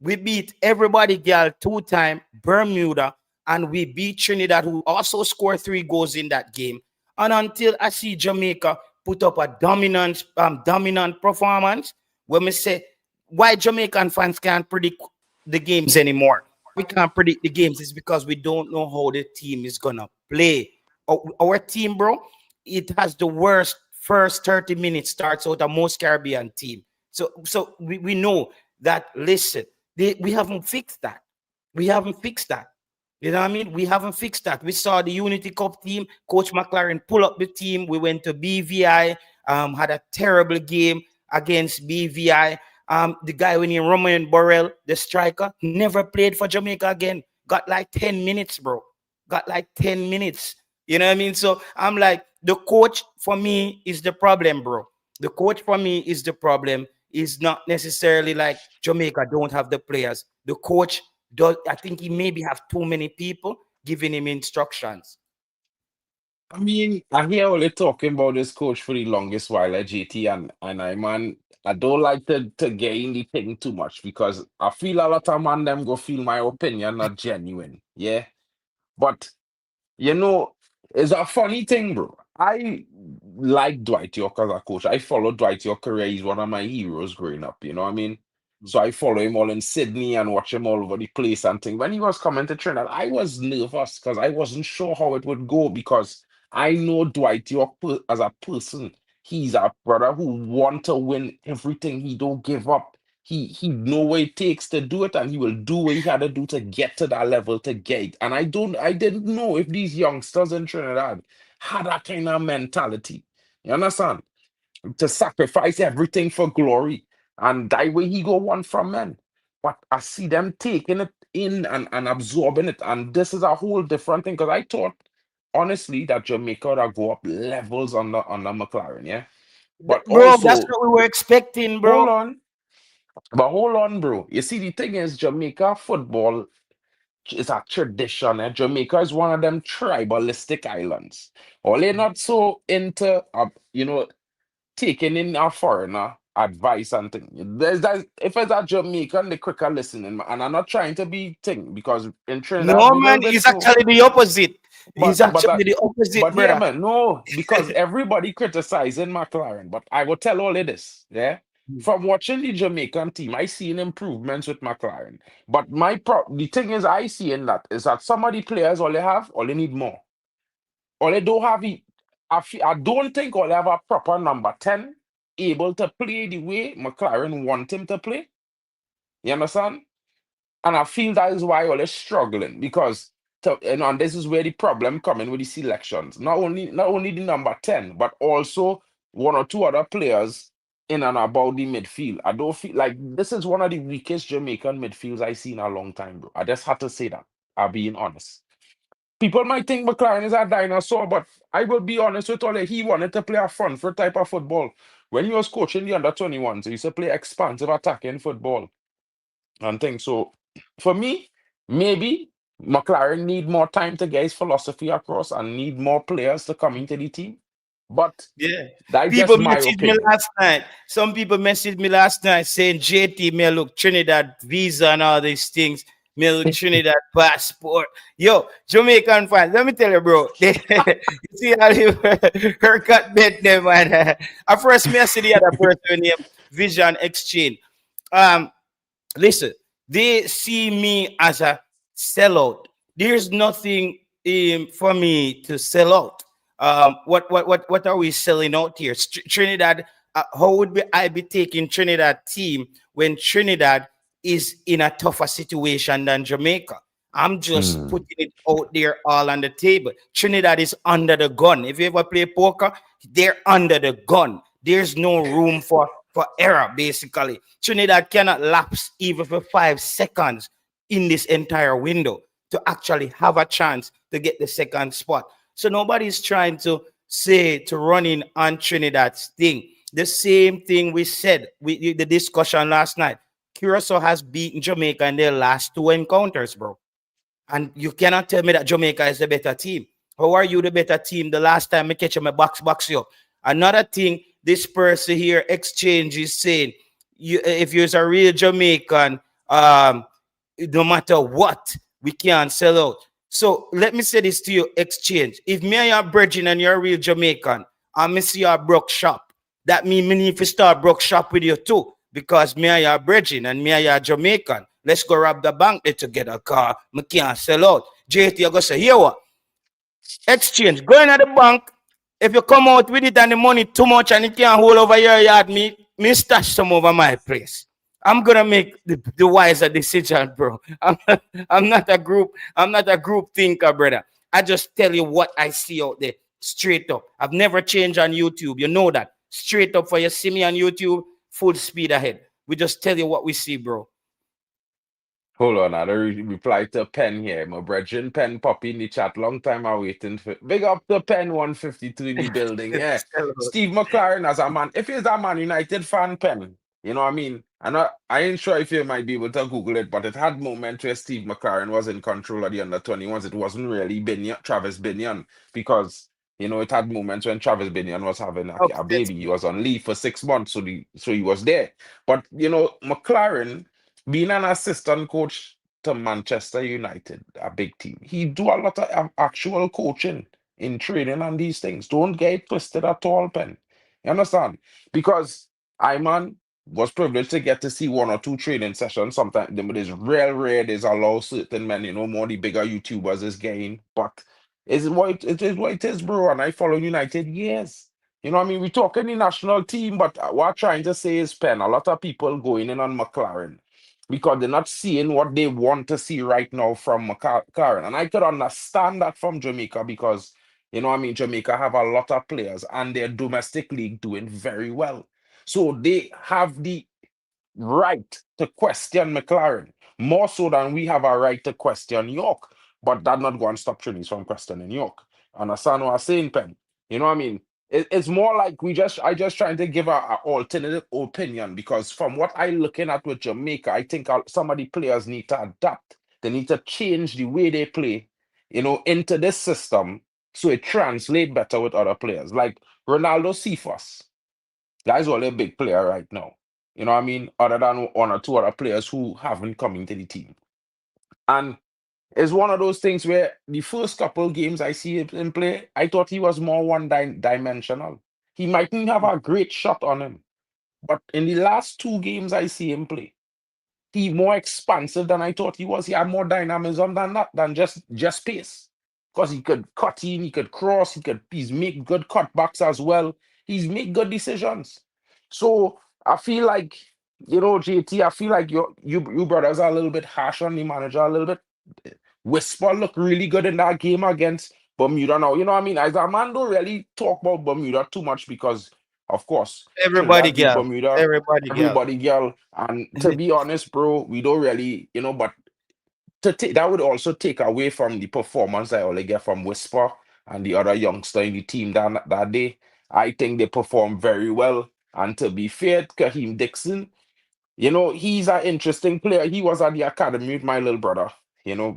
B: We beat everybody girl 2 times, Bermuda, and we beat Trinidad, who also scored 3 goals in that game. And until I see Jamaica put up a dominant performance, when we say why Jamaican fans can't predict the games anymore. We can't predict the games is because we don't know how the team is gonna play. Our team, bro, it has the worst first 30 minutes starts out of most Caribbean team. So we know that. Listen, we haven't fixed that. We haven't fixed that. You know what I mean? We haven't fixed that. We saw the Unity Cup team, Coach McLaren pull up the team. We went to BVI, had a terrible game against BVI. The guy winning Romain Borrell, the striker, never played for Jamaica again. Got like 10 minutes, bro. Got like 10 minutes. You know what I mean? So I'm like, the coach for me is the problem, bro. The coach for me is the problem. Is not necessarily like Jamaica don't have the players. The coach does. I think he maybe have too many people giving him instructions.
A: I mean, I hear all you talking about this coach for the longest while at JT, and I don't like to get in the thing too much because I feel a lot of man them go feel my opinion not genuine. Yeah. But it's a funny thing, bro. I like Dwight York as a coach. I follow Dwight York career. He's one of my heroes growing up. You know what I mean? So I follow him all in Sydney and watch him all over the place and things. When he was coming to Trinidad, I was nervous because I wasn't sure how it would go because I know Dwight York as a person. He's a brother who want to win everything. He don't give up. He know what it takes to do it, and he will do what he had to do to get to that level to get it. And I didn't know if these youngsters in Trinidad had that kind of mentality. You understand? To sacrifice everything for glory. And that way he go one from men. But I see them taking it in and absorbing it. And this is a whole different thing. Because I thought, honestly, that Jamaica would go up levels under McLaren, yeah. But
B: Bro, that's
A: also,
B: what we were expecting,
A: hold
B: bro.
A: on. But hold on, bro. You see, the thing is, Jamaica football is a tradition. Eh? Jamaica is one of them tribalistic islands. Or they're not so into, taking in a foreigner advice and thing. If it's a Jamaican, the quicker listening. And I'm not trying to be thing because in Trinidad,
B: No,
A: we will
B: man,
A: bit
B: he's
A: too.
B: actually the opposite.
A: But
B: He's
A: but
B: actually the opposite,
A: but yeah,
B: brother.
A: man, no, because everybody criticizing McLaren. But I will tell all of this, yeah. From watching the Jamaican team, I seen improvements with McLaren. But the thing is, I see in that is that some of the players all they have, all they need more. All they don't have it. I don't think all they have a proper number 10 able to play the way McLaren want him to play. You understand? And I feel that is why all is struggling because and this is where the problem coming with the selections. Not only the number 10, but also one or two other players in and about the midfield. I don't feel like this is one of the weakest Jamaican midfields I've seen in a long time, bro. I just had to say that. are being honest. People might think McLaren is a dinosaur, but I will be honest with all. He wanted to play a front foot type of football. When he was coaching the under 21s, he used to play expansive attacking football and things. So for me, maybe McLaren need more time to get his philosophy across and need more players to come into the team. But
B: Yeah.
A: that's
B: People
A: just my
B: messaged me
A: opinion.
B: last night. Some people messaged me last night saying JT may look Trinidad visa and all these things. May look Trinidad passport. Yo, Jamaican fans, let me tell you, bro. You see how you haircut bet them and I first message the other person named Vision Exchange. Um, Listen, they see me as a sellout. There's nothing for me to sell out. What are we selling out here? Trinidad. How would I be taking Trinidad team when Trinidad is in a tougher situation than Jamaica? I'm just
A: Mm.
B: putting it out there all on the table. Trinidad is under the gun. If you ever play poker, they're under the gun. There's no room for error, basically. Trinidad cannot lapse even for 5 seconds in this entire window to actually have a chance to get the second spot. So nobody's trying to say to run in on Trinidad's thing. The same thing we said, the discussion last night. Curacao has beaten Jamaica in their last 2 encounters, bro. And you cannot tell me that Jamaica is the better team. How are you the better team the last time I catch you, my box you? Another thing, this person here, Exchange, is saying, if you're a real Jamaican, no matter what, we can't sell out. So let me say this to you, Exchange. If me and you're virgin and you're a real Jamaican, and me see your broke shop, that means me need to start broke shop with you too. Because me and you're virgin and me and you're Jamaican. Let's go rob the bank there together, car. Me can't sell out. JT, I go say, here what? Exchange, go in at the bank. If you come out with it and the money too much and it can't hold over your yard, me stash some over my place. I'm gonna make the wiser decision, bro. I'm not a group thinker, brother. I just tell you what I see out there, straight up. I've never changed on YouTube. You know that. Straight up for you see me on YouTube, full speed ahead. We just tell you what we see, bro.
A: Hold on, I reply to Pen here. My brethren Pen Poppy in the chat. Long time I waiting for. Big up the Pen 152 in the building. Yeah. Steve McLaren as a man. If he's a Man United fan, Pen, you know what I mean? I ain't sure if you might be able to Google it, but it had moments where Steve McLaren was in control of the under 21s. It wasn't really Travis Binion, because it had moments when Travis Binion was having a
B: Upset.
A: baby. He was on leave for 6 months, so he was there. But McLaren being an assistant coach to Manchester United, a big team, he do a lot of actual coaching in training and these things. Don't get it twisted at all, Pen. You understand? Because man was privileged to get to see one or two training sessions. Sometimes it is real rare. There's allow certain men, more the bigger YouTubers is getting. But it is what it is, bro. And I follow United, yes. You know what I mean? We talking the national team, but what I'm trying to say is, Pen, a lot of people going in on McLaren because they're not seeing what they want to see right now from McLaren. And I could understand that from Jamaica because, Jamaica have a lot of players and their domestic league doing very well. So they have the right to question McLaren more so than we have a right to question York. But that not going to stop Trinis from questioning York. Understand what I'm saying, Pen? You know what I mean? It's more like I just trying to give a alternative opinion because from what I looking at with Jamaica, I think some of the players need to adapt. They need to change the way they play, into this system so it translate better with other players. Like Ronaldo Cephas. Guy's only a big player right now. You know what I mean? Other than one or two other players who haven't come into the team. And it's one of those things where the first couple games I see him play, I thought he was more one-dimensional. He mightn't have a great shot on him. But in the last two games I see him play, he more expansive than I thought he was. He had more dynamism than that, than just pace. Because he could cut in, he could cross, he's make good cutbacks as well. He's make good decisions. So I feel like, JT, I feel like you brothers are a little bit harsh on the manager, a little bit. Whisper looked really good in that game against Bermuda now. You know what I mean? As a man don't really talk about Bermuda too much because, of course,
B: Everybody,
A: Trinidad beat
B: girl.
A: Bermuda,
B: Everybody, girl.
A: everybody, girl. And to be honest, bro, we don't really, but that would also take away from the performance I only get from Whisper and the other youngster in the team that day. I think they performed very well. And to be fair, Kaheem Dixon, he's an interesting player. He was at the academy with my little brother,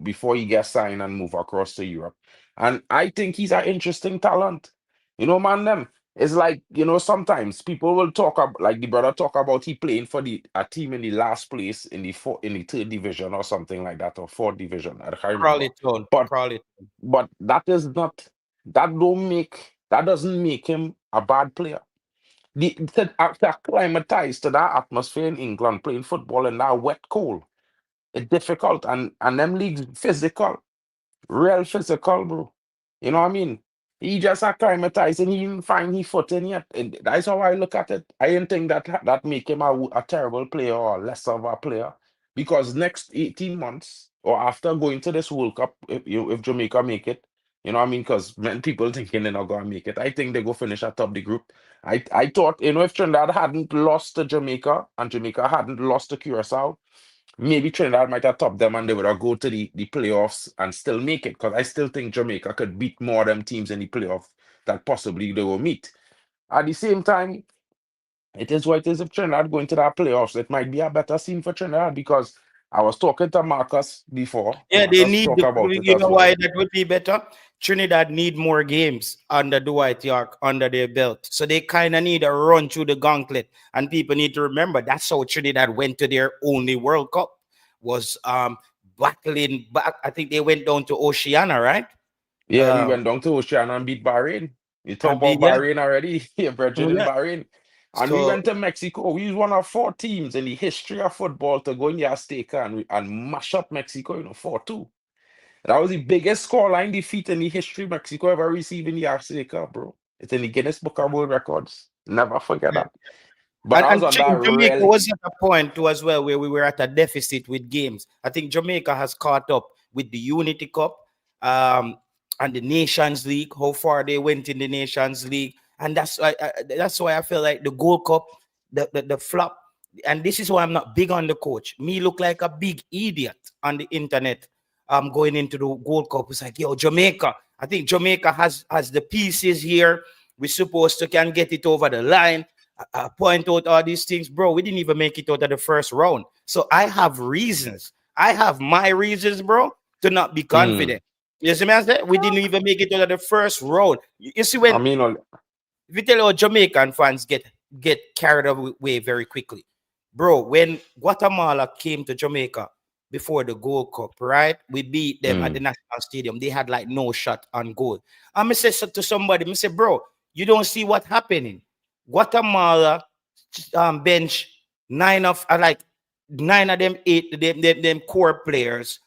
A: before he gets signed and move across to Europe. And I think he's an interesting talent. Man, them. It's like, sometimes people will talk about, like the brother talk about he playing for a team in the last place in the third division or something like that, or fourth division. I can't remember.
B: Crawley Town.
A: But
B: Crawley.
A: but that doesn't make him a bad player. To acclimatize to that atmosphere in England, playing football in that wet cold, it's difficult, and them leagues physical, real physical, bro. You know what I mean? He just acclimatized and he didn't find his footing yet. And that's how I look at it. I didn't think that make him a terrible player or less of a player, because next 18 months or after going to this World Cup, if Jamaica make it, you know what I mean? Because many people thinking they're not gonna make it. I think they go finish atop the group. I thought, if Trinidad hadn't lost to Jamaica and Jamaica hadn't lost to Curacao, maybe Trinidad might have topped them and they would have go to the playoffs and still make it. Because I still think Jamaica could beat more of them teams in the playoff that possibly they will meet. At the same time, it is what it is. If Trinidad going to that playoffs, it might be a better scene for Trinidad, because I was talking to Marcus before.
B: Yeah, they
A: Marcus
B: need
A: talk about it
B: you
A: as
B: know
A: well.
B: why that would be better? Trinidad need more games under Dwight York under their belt. So they kind of need a run through the gauntlet. And people need to remember that's how Trinidad went to their only World Cup was battling back. I think they went down to Oceania, right?
A: Yeah, we
B: Um
A: went down to Oceania and beat Bahrain. You talk
B: and be
A: about
B: yeah.
A: Bahrain already, yeah, Virgin in
B: Yeah.
A: Bahrain. And we
B: So
A: went to Mexico. We was one of 4 teams in the history of football to go in the Azteca and mash up Mexico, 4-2. That was the biggest scoreline defeat in the history Mexico ever received in the Azteca, bro. It's in the Guinness Book of World Records. Never forget that. But I was
B: and
A: on that
B: Jamaica
A: really.
B: was at a point too as well where we were at a deficit with games. I think Jamaica has caught up with the Unity Cup um, and the Nations League. How far they went in the Nations League, and that's why I feel like the Gold Cup, the flop. And this is why I'm not big on the coach. Me look like a big idiot on the internet. Going into the Gold Cup, it's like, yo, Jamaica. I think Jamaica has the pieces here. We're supposed to can get it over the line. Point out all these things, bro. We didn't even make it out of the first round. So I have reasons. I have my reasons, bro, to not be
A: Mm,
B: confident. You see me? I said we didn't even make it out of the first round. You see
A: I
B: when
A: mean,
B: if you tell our Jamaican fans get carried away very quickly, bro. When Guatemala came to Jamaica before the Gold Cup, right? We beat them at the
A: mm,
B: National Stadium. They had like no shot on goal. I'm say to somebody, I say, bro, you don't see what happening. Guatemala bench like 9 of them, 8 them core players.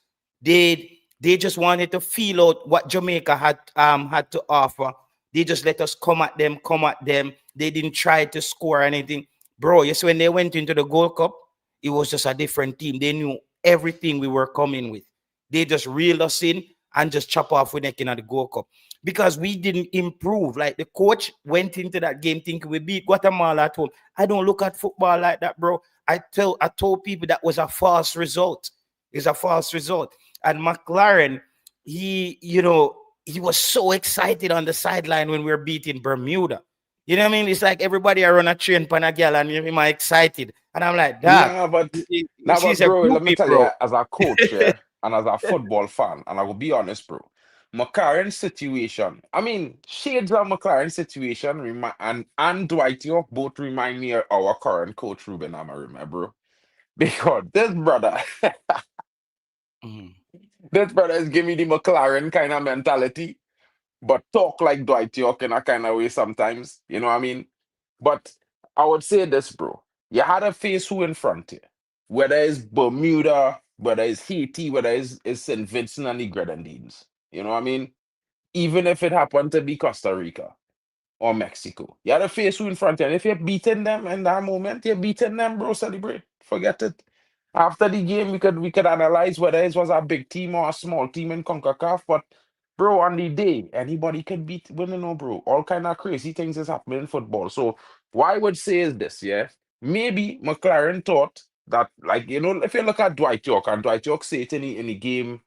B: They just wanted to feel out what Jamaica had to offer. They just let us come at them. They didn't try to score anything. Bro, yes, when they went into the Gold Cup, it was just a different team. They knew everything we were coming with. They just reeled us in and just chop off with neck in the Gold Cup. Because we didn't improve. Like the coach went into that game thinking we beat Guatemala at home. I don't look at football like that, bro. I told people that was a false result. It's a false result. And McLaren, he was so excited on the sideline when we were beating Bermuda. You know what I mean? It's like everybody around a train panagal and him are excited. And I'm like, dog,
A: nah, but
B: she's a
A: bro, let me
B: groupie,
A: tell you,
B: bro.
A: as a coach, yeah, and as a football fan, and I will be honest, bro. McLaren situation. I mean, shades of McLaren situation and Dwight York both remind me of our current coach Ruben Amorim, bro. Because this brother,
B: Mhm.
A: this brother is giving me the McLaren kind of mentality, but talk like Dwight York in a kind of way sometimes. You know what I mean? But I would say this, bro. You had to face who in front here. Whether it's Bermuda, whether it's Haiti, whether it's St. Vincent and the Grenadines. You know what I mean? Even if it happened to be Costa Rica or Mexico. You had to face who in front here. And if you're beating them in that moment, you're beating them, bro. Celebrate. Forget it. After the game, we could analyze whether it was a big team or a small team in CONCACAF. But bro, on the day, anybody can beat winning, no, bro. All kind of crazy things is happening in football. So what I would say is this, yeah. Maybe McLaren thought that, like, if you look at Dwight York, and Dwight York said it in the game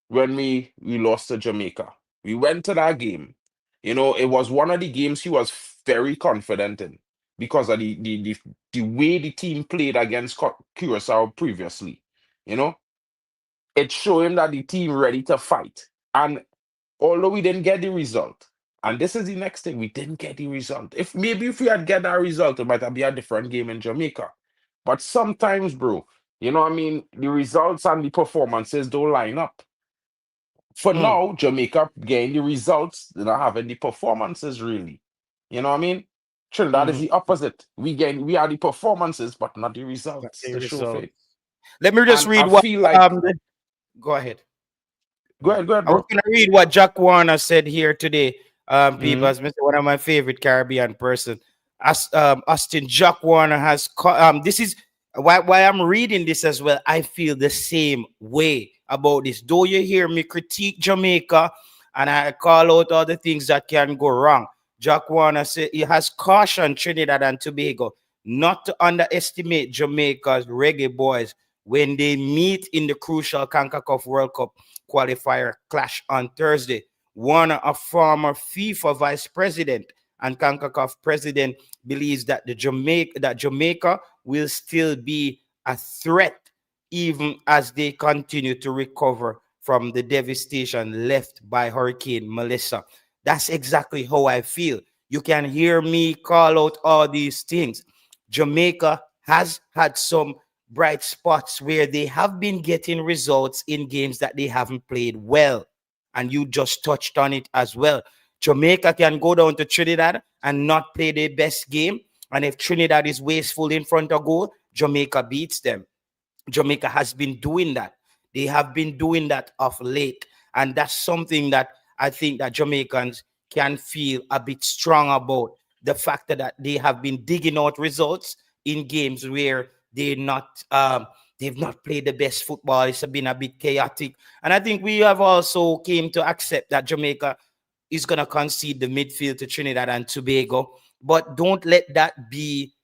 A: when we lost to Jamaica. We went to that game. It was one of the games he was very confident in because of the way the team played against Curacao previously. You know, it showed him that the team ready to fight. And although we didn't get the result, and this is the next thing, we didn't get the result. If we had get that result, it might have been a different game in Jamaica. But sometimes, bro, what I mean, the results and the performances don't line up. For
B: Mm,
A: now, Jamaica gained the results, they're not having the performances really. You know what I mean? Trinidad is
B: mhm.
A: the opposite. We are the performances, but not the
B: Got
A: results
B: the
A: to show for
B: result.
A: it.
B: Let me just
A: And
B: read
A: I
B: what
A: feel like,
B: go ahead.
A: go ahead,
B: I was
A: bro.
B: gonna read what Jack Warner said here today. People,
A: Mm-hmm.
B: as Mr. One of my favorite Caribbean person. As Austin Jack Warner has this is why I'm reading this as well. I feel the same way about this. Though you hear me critique Jamaica and I call out all the things that can go wrong. Jack Warner said he has cautioned Trinidad and Tobago not to underestimate Jamaica's Reggae Boyz when they meet in the crucial Concacaf World Cup Qualifier clash on Thursday. Warner, a former FIFA vice president and CONCACAF president, believes that Jamaica will still be a threat even as they continue to recover from the devastation left by Hurricane Melissa. That's exactly how I feel. You can hear me call out all these things. Jamaica has had some bright spots where they have been getting results in games that they haven't played well. And you just touched on it as well. Jamaica can go down to Trinidad and not play their best game. And if Trinidad is wasteful in front of goal, Jamaica beats them. Jamaica has been doing that. They have been doing that of late. And that's something that I think that Jamaicans can feel a bit strong about. The fact that they have been digging out results in games where they've not played the best football. It's been a bit chaotic. And I think we have also came to accept that Jamaica is gonna concede the midfield to Trinidad and Tobago. But don't let that be.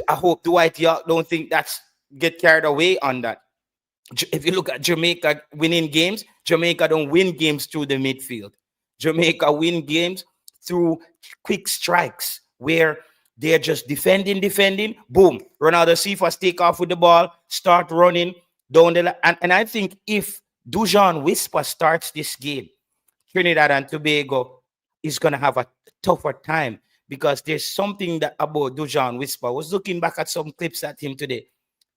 B: I hope Dwight York don't think that's get carried away on that. If you look at Jamaica winning games, Jamaica don't win games through the midfield. Jamaica win games through quick strikes where they're just defending, boom. Ronaldo Cephas take off with the ball, start running down the line. And I think if Dujan Whisper starts this game, Trinidad and Tobago is going to have a tougher time because there's something that about Dujan Whisper. I was looking back at some clips at him today.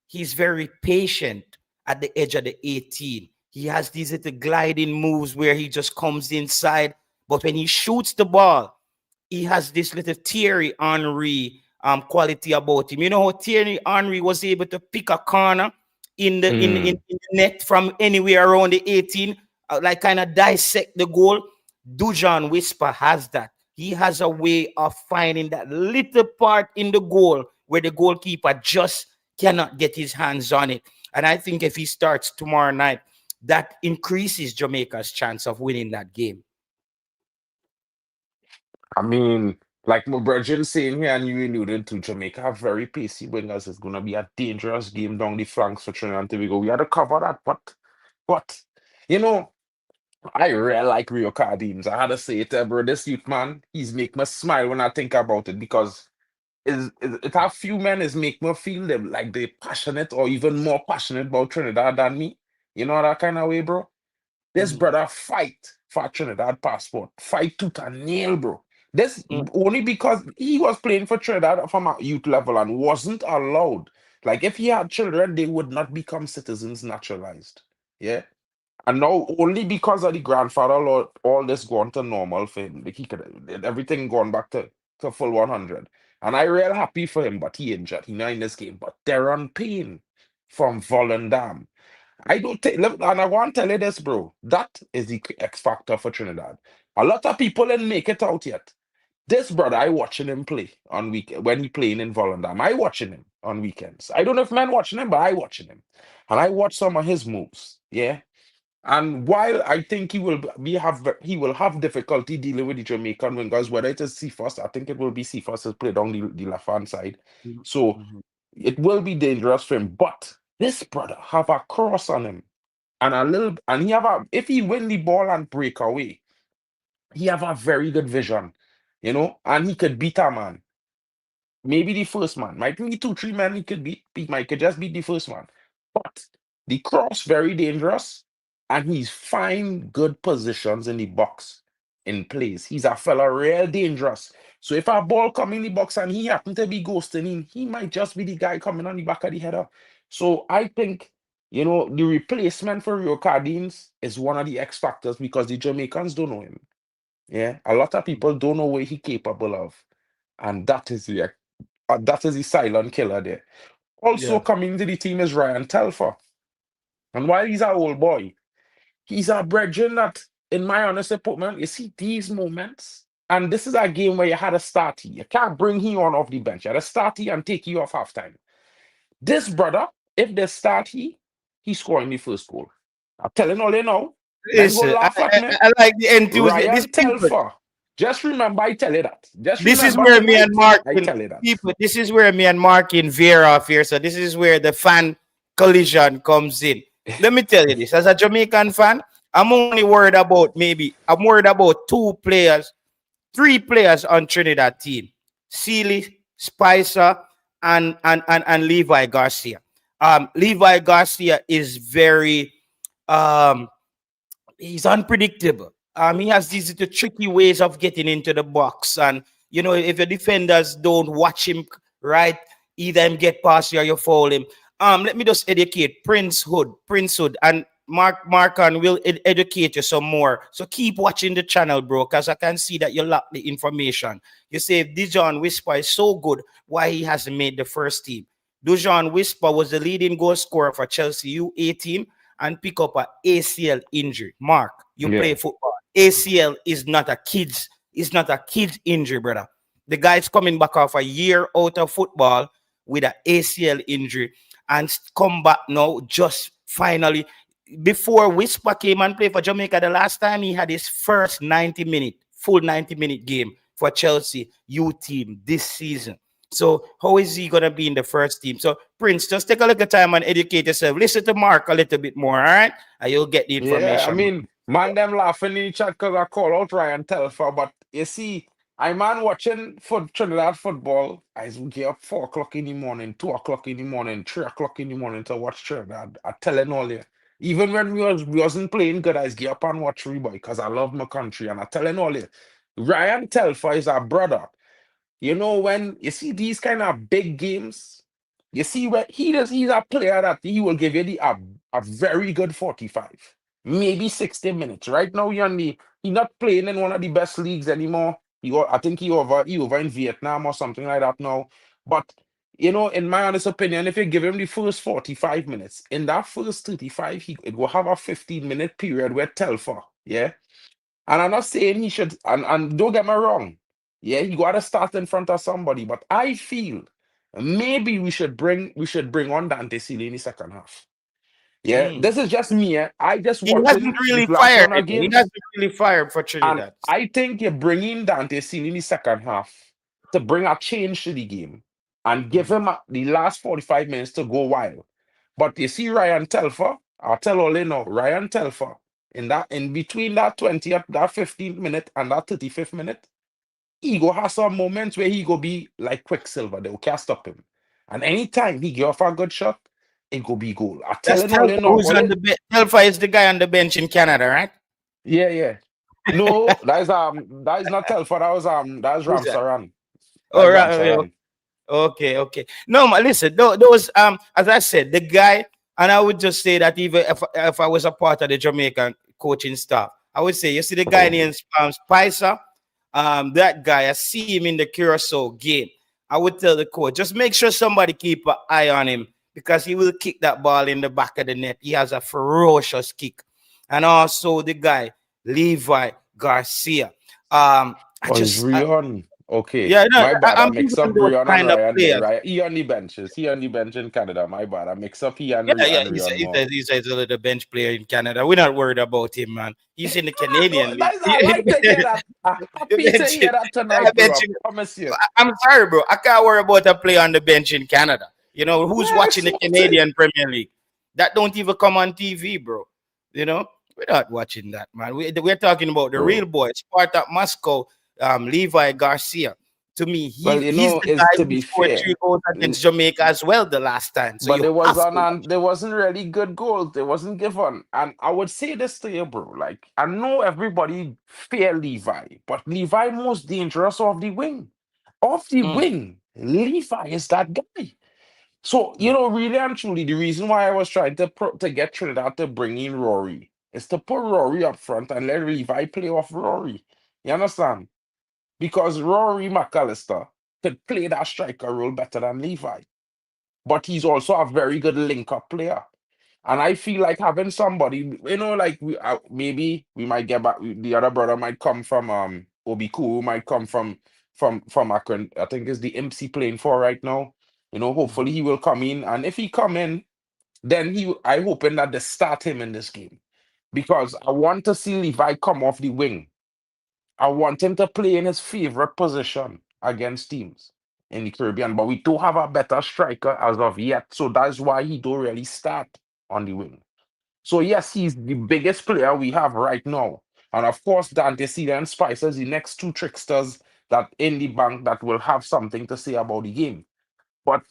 B: He's very patient at the edge of the 18. He has these little gliding moves where he just comes inside. But when he shoots the ball, he has this little Thierry Henry quality about him. You know how Thierry Henry was able to pick a corner in the net from anywhere around the 18, like kind of dissect the goal. Dujan Whisper has that. He has a way of finding that little part in the goal where the goalkeeper just cannot get his hands on it. And I think if he starts tomorrow night, that increases Jamaica's chance of winning that game.
A: I mean, like my brother saying here, and you alluded to, Jamaica have very pacey wingers. It's going to be a dangerous game down the flanks for Trinidad and Tobago. We had to cover that, but you know, I really like Rio Cardines. I had to say it, bro. This youth man, he's make me smile when I think about it because it have few men is make me feel them like they passionate or even more passionate about Trinidad than me. You know that kind of way, bro. This
B: Mhm.
A: brother fight for Trinidad passport, fight tooth and nail, bro. This
B: Mm,
A: only because he was playing for Trinidad from a youth level and wasn't allowed. Like if he had children, they would not become citizens naturalized. Yeah. And now only because of the grandfather law, all this gone to normal for him. Like he could everything gone back to full 100. And I real happy for him, but he injured. He not in this game. But Darren Payne from Volendam. I don't think, and I want to tell you this, bro. That is the X factor for Trinidad. A lot of people didn't make it out yet. This brother, I watching him play on when he playing in Volendam. I watching him on weekends. I don't know if men watching him, but I watching him, and I watch some of his moves. Yeah, and while I think he will have difficulty dealing with the Jamaican wingers, whether it is Cephas, I think it will be Cephas has played on the left hand side,
B: mhm,
A: so
B: mhm.
A: it will be dangerous for him. But This brother have a cross on him and a little, and he have a, if he win the ball and break away, he have a very good vision, and he could beat a man. Maybe the first man. Might be two, three men he could beat. He might could just beat the first man. But the cross very dangerous, and he's find good positions in the box in place. He's a fella real dangerous. So if a ball come in the box and he happen to be ghosting him, he might just be the guy coming on the back of the header. So I think, the replacement for Rio Cardines is one of the X factors because the Jamaicans don't know him. Yeah, a lot of people don't know what he's capable of, and that is the silent killer there. Also
B: Yeah.
A: coming to the team is Ryan Telfer. And while he's an old boy, he's a brethren that, in my honest opinion, you see these moments, and this is a game where you had a starty. You can't bring him on off the bench. You had a starty and take you off halftime. This brother, if they start he's scoring the first goal. I'm telling all you now. Men go
B: Listen,
A: laugh at me.
B: I like the enthusiasm. These
A: Ryan
B: people,
A: Telfer. Just remember I tell you that. Just
B: this is
A: remember
B: where me and
A: tonight,
B: Mark
A: I tell you that.
B: people. This is where me and Mark veer off here. So this is where the fan collision comes in. Let me tell you this: as a Jamaican fan, I'm only worried about I'm worried about three players on Trinidad team: Sealy, Spicer, and Levi Garcia. Levi Garcia is very he's unpredictable. He has these little tricky ways of getting into the box, and if your defenders don't watch him right, either him get past you or you foul him. Let me just educate Prince Hood, and Mark will educate you some more. So keep watching the channel, bro, because I can see that you lack the information. You say if Dijon Whisper is so good, why he hasn't made the first team? Dijon Whisper was the leading goal scorer for Chelsea U18 and pick up an ACL injury. Mark, you play football. ACL is not a kid's injury, brother. The guy's coming back off a year out of football with an ACL injury and come back now just finally. Before Whisper came and played for Jamaica the last time, he had his first full 90-minute game for Chelsea U team this season. So how is he going to be in the first team? So Prince, just take a little time and educate yourself. Listen to Mark a little bit more, all right? And you'll get the information.
A: Yeah, I mean, man, them laughing in the chat because I call out Ryan Telfer, but you see, I man watching for Trinidad football. I get up 4 o'clock in the morning, 2 o'clock in the morning, 3 o'clock in the morning to watch Trinidad. I telling all you. Even when we wasn't playing good, I get up and watch Reboy because I love my country. And I telling all you, Ryan Telfer is our brother. When you see these kind of big games, you see where he's a player that he will give you a very good 45, maybe 60 minutes. Right now, he's not playing in one of the best leagues anymore. I think he over in Vietnam or something like that now. But in my honest opinion, if you give him the first 45 minutes, in that first 35, it will have a 15-minute period where Telfer, yeah. And I'm not saying he should, and don't get me wrong, yeah, he got to start in front of somebody. But I feel maybe we should bring on Dante Sealy in the second half. Yeah, this is just me. I just
B: He
A: watching
B: hasn't
A: the
B: really
A: last
B: fired.
A: run of
B: He
A: games,
B: hasn't really fired for
A: and
B: Trinidad.
A: I think you're bringing Dante Sealy in the second half to bring a change to the game and give him the last 45 minutes to go wild. But you see Ryan Telfer, I'll tell all you now, Ryan Telfer, in between that 20th, that 15th minute and that 35th minute, he go have some moments where he go be like Quicksilver. They can't stop him. And anytime he give off a good shot, it go be goal. I
B: That's
A: telling all you
B: Telfa
A: know.
B: who's on the bench. Telfa is the guy on the bench in Canada, right?
A: Yeah. No, that is not Telfer. That is
B: Who's that?
A: Ramsaran. That
B: All
A: is
B: right.
A: Ramsaran.
B: Okay. No, listen, those as I said, the guy, and I would just say that even if I was a part of the Jamaican coaching staff, I would say, you see the guy named Spicer, that guy, I see him in the Curacao game. I would tell the coach, just make sure somebody keep an eye on him because he will kick that ball in the back of the net. He has a ferocious kick. And also the guy, Levi Garcia.
A: Is Rion? Okay.
B: Yeah, no,
A: My bad. I
B: I'm
A: mix
B: thinking
A: up
B: of those
A: Rion and
B: kind of
A: Ryan there,
B: players.
A: right? He on the benches. He on the bench in Canada. My bad. I mix up he and
B: Yeah.
A: Rion more.
B: He's a little bench player in Canada. We're not worried about him, man. He's in the Canadian league.
A: I like to hear that. I'm happy to hear that tonight, bro. I promise you.
B: I'm sorry, bro. I can't worry about a player on the bench in Canada. You know, who's
A: Yeah,
B: watching
A: it's
B: the
A: not it.
B: Canadian Premier League? That don't even come on TV, bro. You know, we're not watching that, man. We're talking about the real
A: Bro.
B: boys, Spartak Moscow, Levi Garcia. To me,
A: Well,
B: he's the
A: is
B: guy
A: to
B: who
A: be
B: scored
A: fair,
B: 3 goals against Jamaica as well the last time. So
A: but
B: you have to watch.
A: there wasn't really good goals. There wasn't given. And I would say this to you, bro. Like, I know everybody fear Levi, but Levi most dangerous off the wing. Off the
B: Mm,
A: wing, Levi is that guy. So,
B: mm.
A: really and truly, the reason why I was trying to get Trinidad to bring in Rory is to put Rory up front and let Levi play off Rory. You understand? Because Rory McAllister could play that striker role better than Levi. But he's also a very good link-up player. And I feel like having somebody, like maybe we might get back. The other brother might come from Obiku, might come from Akron. I think it's the MC playing for right now. Hopefully
B: Mhm.
A: he will come in, and if he come in, then I hoping that they start him in this game because I want to see Levi come off the wing. I want him to play in his favorite position against teams in the Caribbean, but we don't have a better striker as of yet, so that's why he don't really start on the wing. So yes, he's the biggest player we have right now. And of course, Dante Cedar and Spice is the next two tricksters that in the bank that will have something to say about the game. But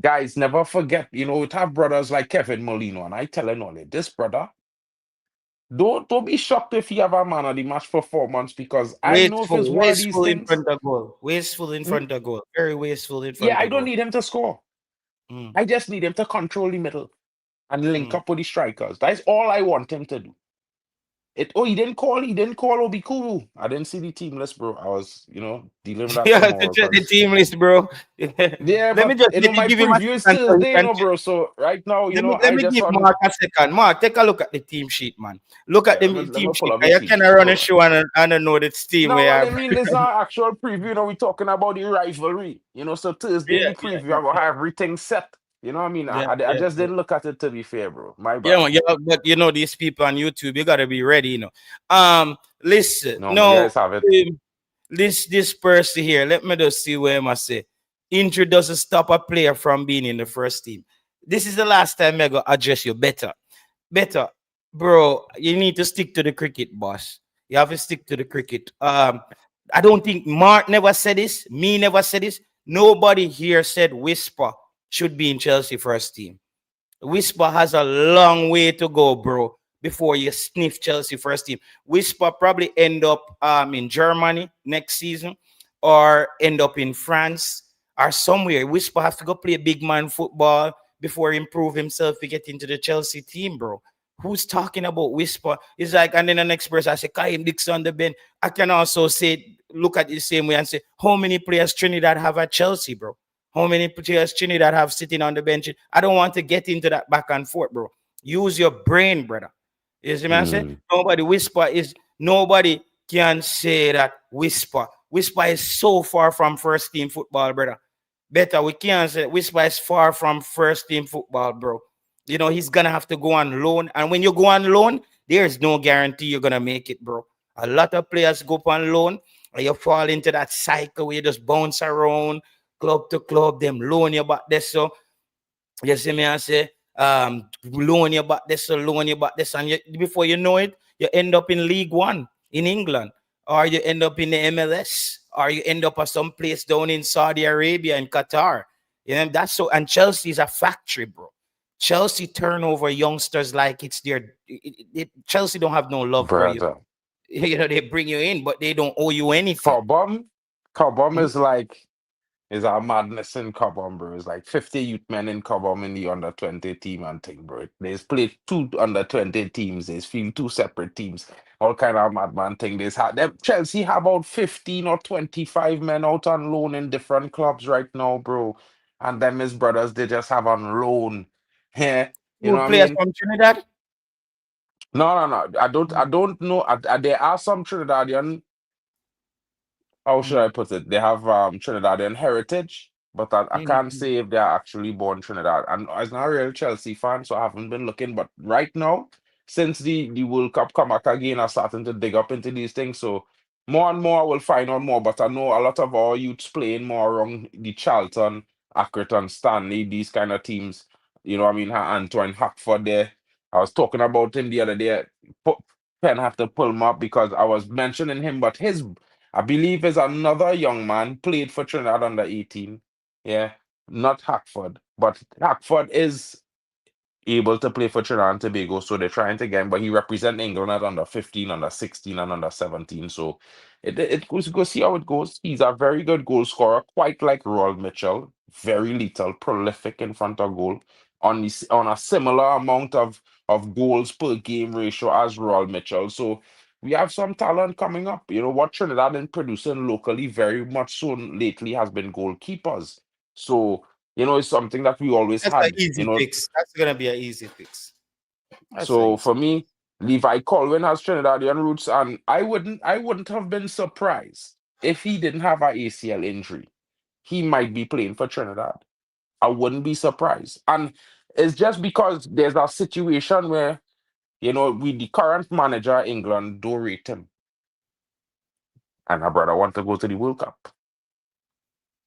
A: guys, never forget, we have brothers like Kevin Molino, and I telling all this brother, don't be shocked if he have a man of the match for 4 months because I know if it's one of these
B: Wasteful in
A: things,
B: front of goal, wasteful in
A: mm,
B: front of goal, very wasteful in
A: yeah,
B: front
A: I
B: of
A: don't
B: goal.
A: need him to score.
B: Mm,
A: I just need him to control the middle and link
B: mm.
A: up with the strikers. That's all I want him to do. He didn't call Obikuru. I didn't see the team list, bro. I was, dealing with that
B: Yeah, to
A: tomorrow
B: check the
A: because
B: team list, bro.
A: yeah,
B: Let me
A: but
B: just let me
A: my
B: give him a
A: preview is
B: second so he
A: Thursday,
B: can check.
A: bro. So right now,
B: Let
A: I
B: me
A: just
B: give
A: on
B: Mark a second. Mark, take a look at the team sheet, man. Look at
A: yeah,
B: the
A: let me
B: team
A: pull
B: sheet.
A: up the
B: You
A: team
B: cannot
A: sheet.
B: run a
A: Hold on.
B: show and know this team
A: No,
B: we
A: well, I
B: have.
A: mean, this is our actual preview. We're talking about the rivalry. So Thursday in
B: Yeah,
A: the
B: yeah,
A: preview,
B: yeah,
A: I will have everything set. You know what I mean?
B: yeah,
A: I
B: yeah,
A: just
B: yeah.
A: didn't look at it to be fair, bro. My
B: Yeah,
A: bad.
B: man, yeah, but these people on YouTube, you gotta be ready, Listen,
A: No, you
B: no,
A: guys have it.
B: this person here, let me just see where I must say. Injury doesn't stop a player from being in the first team. This is the last time I go address you better, bro. You need to stick to the cricket, boss. You have to stick to the cricket. I don't think Mark never said this. Me never said this. Nobody here said Whisper should be in Chelsea first team. Whisper has a long way to go, bro, before you sniff Chelsea first team. Whisper probably end up in Germany next season or end up in France or somewhere. Whisper have to go play big man football before he improve himself to get into the Chelsea team, bro. Who's talking about Whisper? It's like, and then the next person I say, Kaim Dixon on the bench. I can also say, look at it the same way and say, how many players Trinidad have at Chelsea, bro? How many players Trinidad have sitting on the bench? I don't want to get into that back and forth, bro. Use your brain, brother. You see what I say?
A: Mm.
B: Nobody can say that Whisper. Whisper is so far from first team football, brother. Better we can't say Whisper is far from first team football, bro. He's gonna have to go on loan. And when you go on loan, there's no guarantee you're gonna make it, bro. A lot of players go on loan and you fall into that cycle where you just bounce around club to club, them loan you back this. So you see me I say, loan you back this, so loan you back this, and before you know it, you end up in League One in England, or you end up in the MLS, or you end up at some place down in Saudi Arabia and Qatar. That's so. And Chelsea is a factory, bro. Chelsea turn over youngsters like it's their. Chelsea don't have no love for you.
A: Brother.
B: They bring you in, but they don't owe you anything.
A: Cobham, Cobham is a madness in Cobham, bro. It's like 50 youth men in Cobham in the under 20 team and thing, bro. There's played two under 20 teams. There's field two separate teams. All kind of madman thing. Chelsea have about 15 or 25 men out on loan in different clubs right now, bro. And them his brothers, they just have on loan. Yeah. You know
B: Who
A: what I
B: players
A: mean?
B: from Trinidad?
A: No, no, no. I don't know. There are some Trinidadian, how should I
B: Mm,
A: put it? They have Trinidadian heritage, but I
B: mm,
A: can't say if they're actually born Trinidad. And I'm not a real Chelsea fan, so I haven't been looking. But right now, since the World Cup come back again, I'm starting to dig up into these things. So more and more I will find out more. But I know a lot of our youths playing more around the Charlton Accrington, Stanley, these kind of teams. You know, what I mean, Antoine Hackford there. I was talking about him the other day. Penn had to pull him up because I was mentioning him, but I believe, is another young man played for Trinidad under 18. Yeah, not Hackford, but Hackford is able to play for Trinidad and Tobago, so they're trying to get him, but he represent England at under 15, under 16, and under 17. So it goes go see how it goes. He's a very good goal scorer, quite like Royal Mitchell, very lethal, prolific in front of goal, on a similar amount of goals per game ratio as Royal Mitchell. So we have some talent coming up. You know what Trinidad been producing locally very much so lately has been goalkeepers. So it's something that we always
B: That's an
A: had.
B: easy fix. That's gonna be an easy fix. That's
A: So
B: easy.
A: for me, Levi Colwyn has Trinidadian roots, and I wouldn't have been surprised if he didn't have an ACL injury. He might be playing for Trinidad. I wouldn't be surprised. And it's just because there's a situation where, with the current manager England don't rate him. And my brother want to go to the World Cup.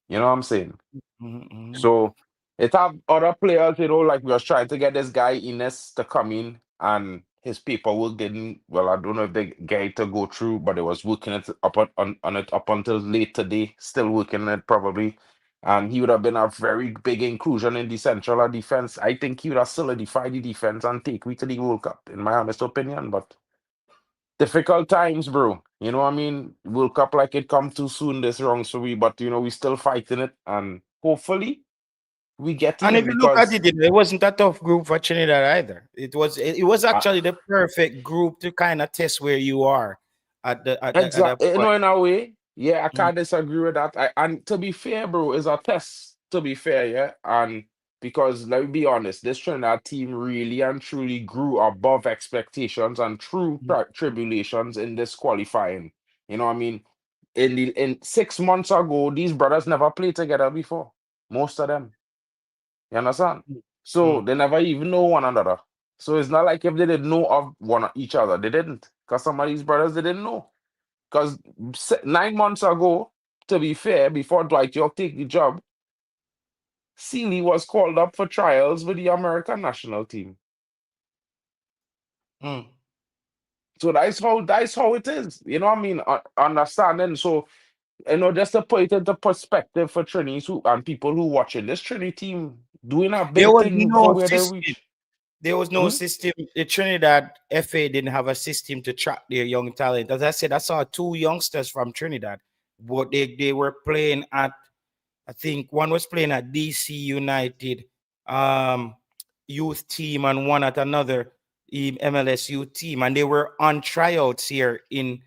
A: You know what I'm saying?
B: Mm-hmm.
A: So it have other players, like we was trying to get this guy Inniss to come in, and his paperwork didn't. Well, I don't know if they get it to go through, but they was working it up on it up until late today, still working on it probably. And he would have been a very big inclusion in the central defense. I think he would have solidified the defense and take we to the World Cup, in my honest opinion. But difficult times, bro. You know what I mean? World Cup like it come too soon this wrong, so but we still fighting it, and hopefully we get
B: And if
A: in
B: you look at
A: because
B: it, it wasn't a tough group for Trinidad either. It was
A: uh,
B: actually the perfect group to kind of test where you are at that
A: exactly,
B: point.
A: in a way, yeah, I
B: Mm.
A: can't disagree with that. And to be fair, bro, is a test. To be fair, yeah, and because let me be honest, this Trinidad team really and truly grew above expectations and through tribulations in this qualifying. You know what I mean? In 6 months ago, these brothers never played together before. Most of them. You understand? So
B: Mm.
A: they never even know one another. So it's not like if they didn't know of each other. They didn't. Because some of these brothers they didn't know. Because 9 months ago, to be fair, before Dwight York take the job, Sealy was called up for trials with the American national team.
B: Mm.
A: So that's how it is. You know what I mean? Understanding. So just to put it into perspective for Trinis and people who watching this Trini team doing a
B: There
A: big
B: was
A: thing for
B: no
A: where they
B: system.
A: reach.
B: There was no
A: Hmm?
B: system. The Trinidad FA didn't have a system to track their young talent. As I said, I saw two youngsters from Trinidad, but they were playing at, I think one was playing at DC United um, youth team and one at another MLS youth team, and they were on tryouts here in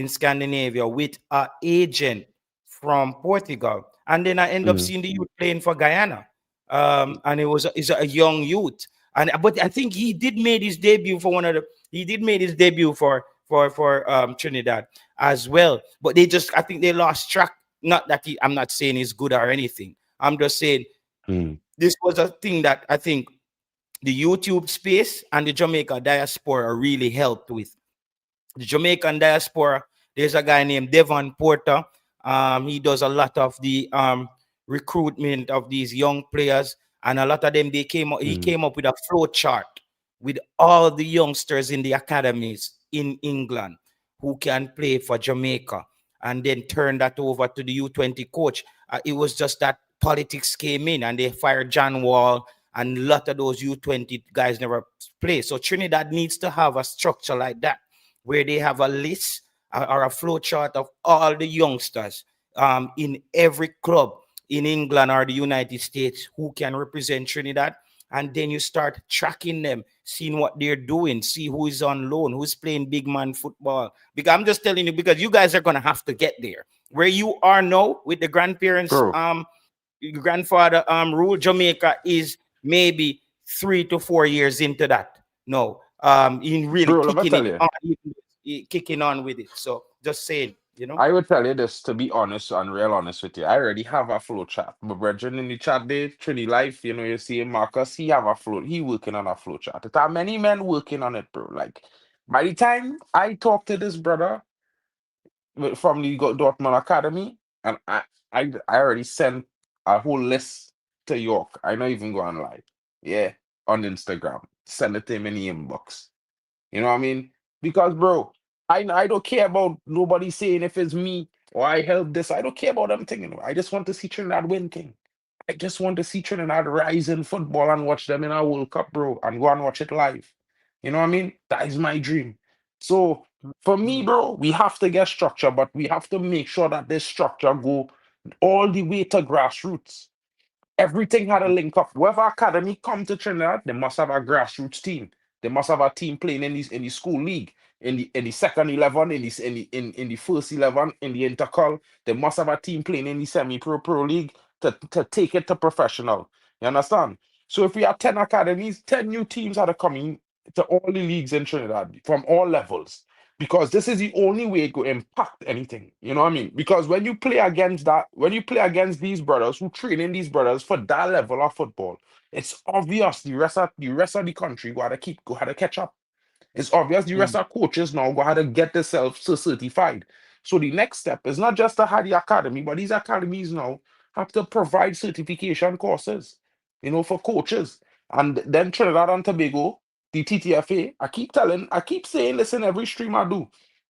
B: Scandinavia with an agent from Portugal, and then I end up
A: Mm.
B: seeing the youth playing for Guyana, and is a young youth, and but I think he did made his debut for one of the he did made his debut for Trinidad as well, but they just I think they lost track. Not that I'm not saying he's good or anything. I'm just saying
A: Mm.
B: this was a thing that I think the YouTube space and the Jamaica diaspora really helped with. The Jamaican diaspora, there's a guy named Devon Porter. He does a lot of the recruitment of these young players, and a lot of them he
A: Mm.
B: came up with a flow chart with all the youngsters in the academies in England who can play for Jamaica, and then turn that over to the U20 coach. It was just that politics came in, and they fired John Wall, and a lot of those U20 guys never play. So Trinidad needs to have a structure like that where they have a list or a flow chart of all the youngsters in every club in England or the United States who can represent Trinidad. And then you start tracking them, seeing what they're doing, see who is on loan, who's playing big man football. Because I'm just telling you, because you guys are gonna have to get there. Where you are now with the grandparents,
A: Bro,
B: grandfather rule, Jamaica is maybe 3 to 4 years into that. No, in really
A: let me tell you.
B: kicking on with it. So just saying,
A: I would tell you this to be honest and real honest with you. I already have a flow chat. My brethren in the chat there, Trini Life, you see Marcus, he have a flow. He working on a flow chat. There are many men working on it, bro. Like by the time I talk to this brother from the Dortmund Academy, and I already sent a whole list to York. I not even go on live. Yeah, on Instagram. Send it to him in the inbox. You know what I mean? Because, bro, I don't care about nobody saying if it's me or I helped this. I don't care about them thinking. I just want to see Trinidad win thing. I just want to see Trinidad rise in football and watch them in our World Cup, bro, and go and watch it live. You know what I mean? That is my dream. So for me, bro, we have to get structure, but we have to make sure that this structure go all the way to grassroots. Everything had a link up. Whoever academy come to Trinidad, they must have a grassroots team. They must have a team playing in the school league, in the second 11, in the first 11, in the intercol. They must have a team playing in the semi-pro league to take it to professional. You understand? So if we have 10 academies, 10 new teams are coming to all the leagues in Trinidad from all levels, because this is the only way it could impact anything. You know what I mean? Because when you play against that, when you play against these brothers who train in these brothers for that level of football, it's obvious the rest of the country go how to catch up. It's obvious the rest of coaches now go how to get themselves certified. So the next step is not just to have the academy, but these academies now have to provide certification courses, for coaches. And then Trinidad and Tobago, the TTFA, I keep saying this in every stream I do.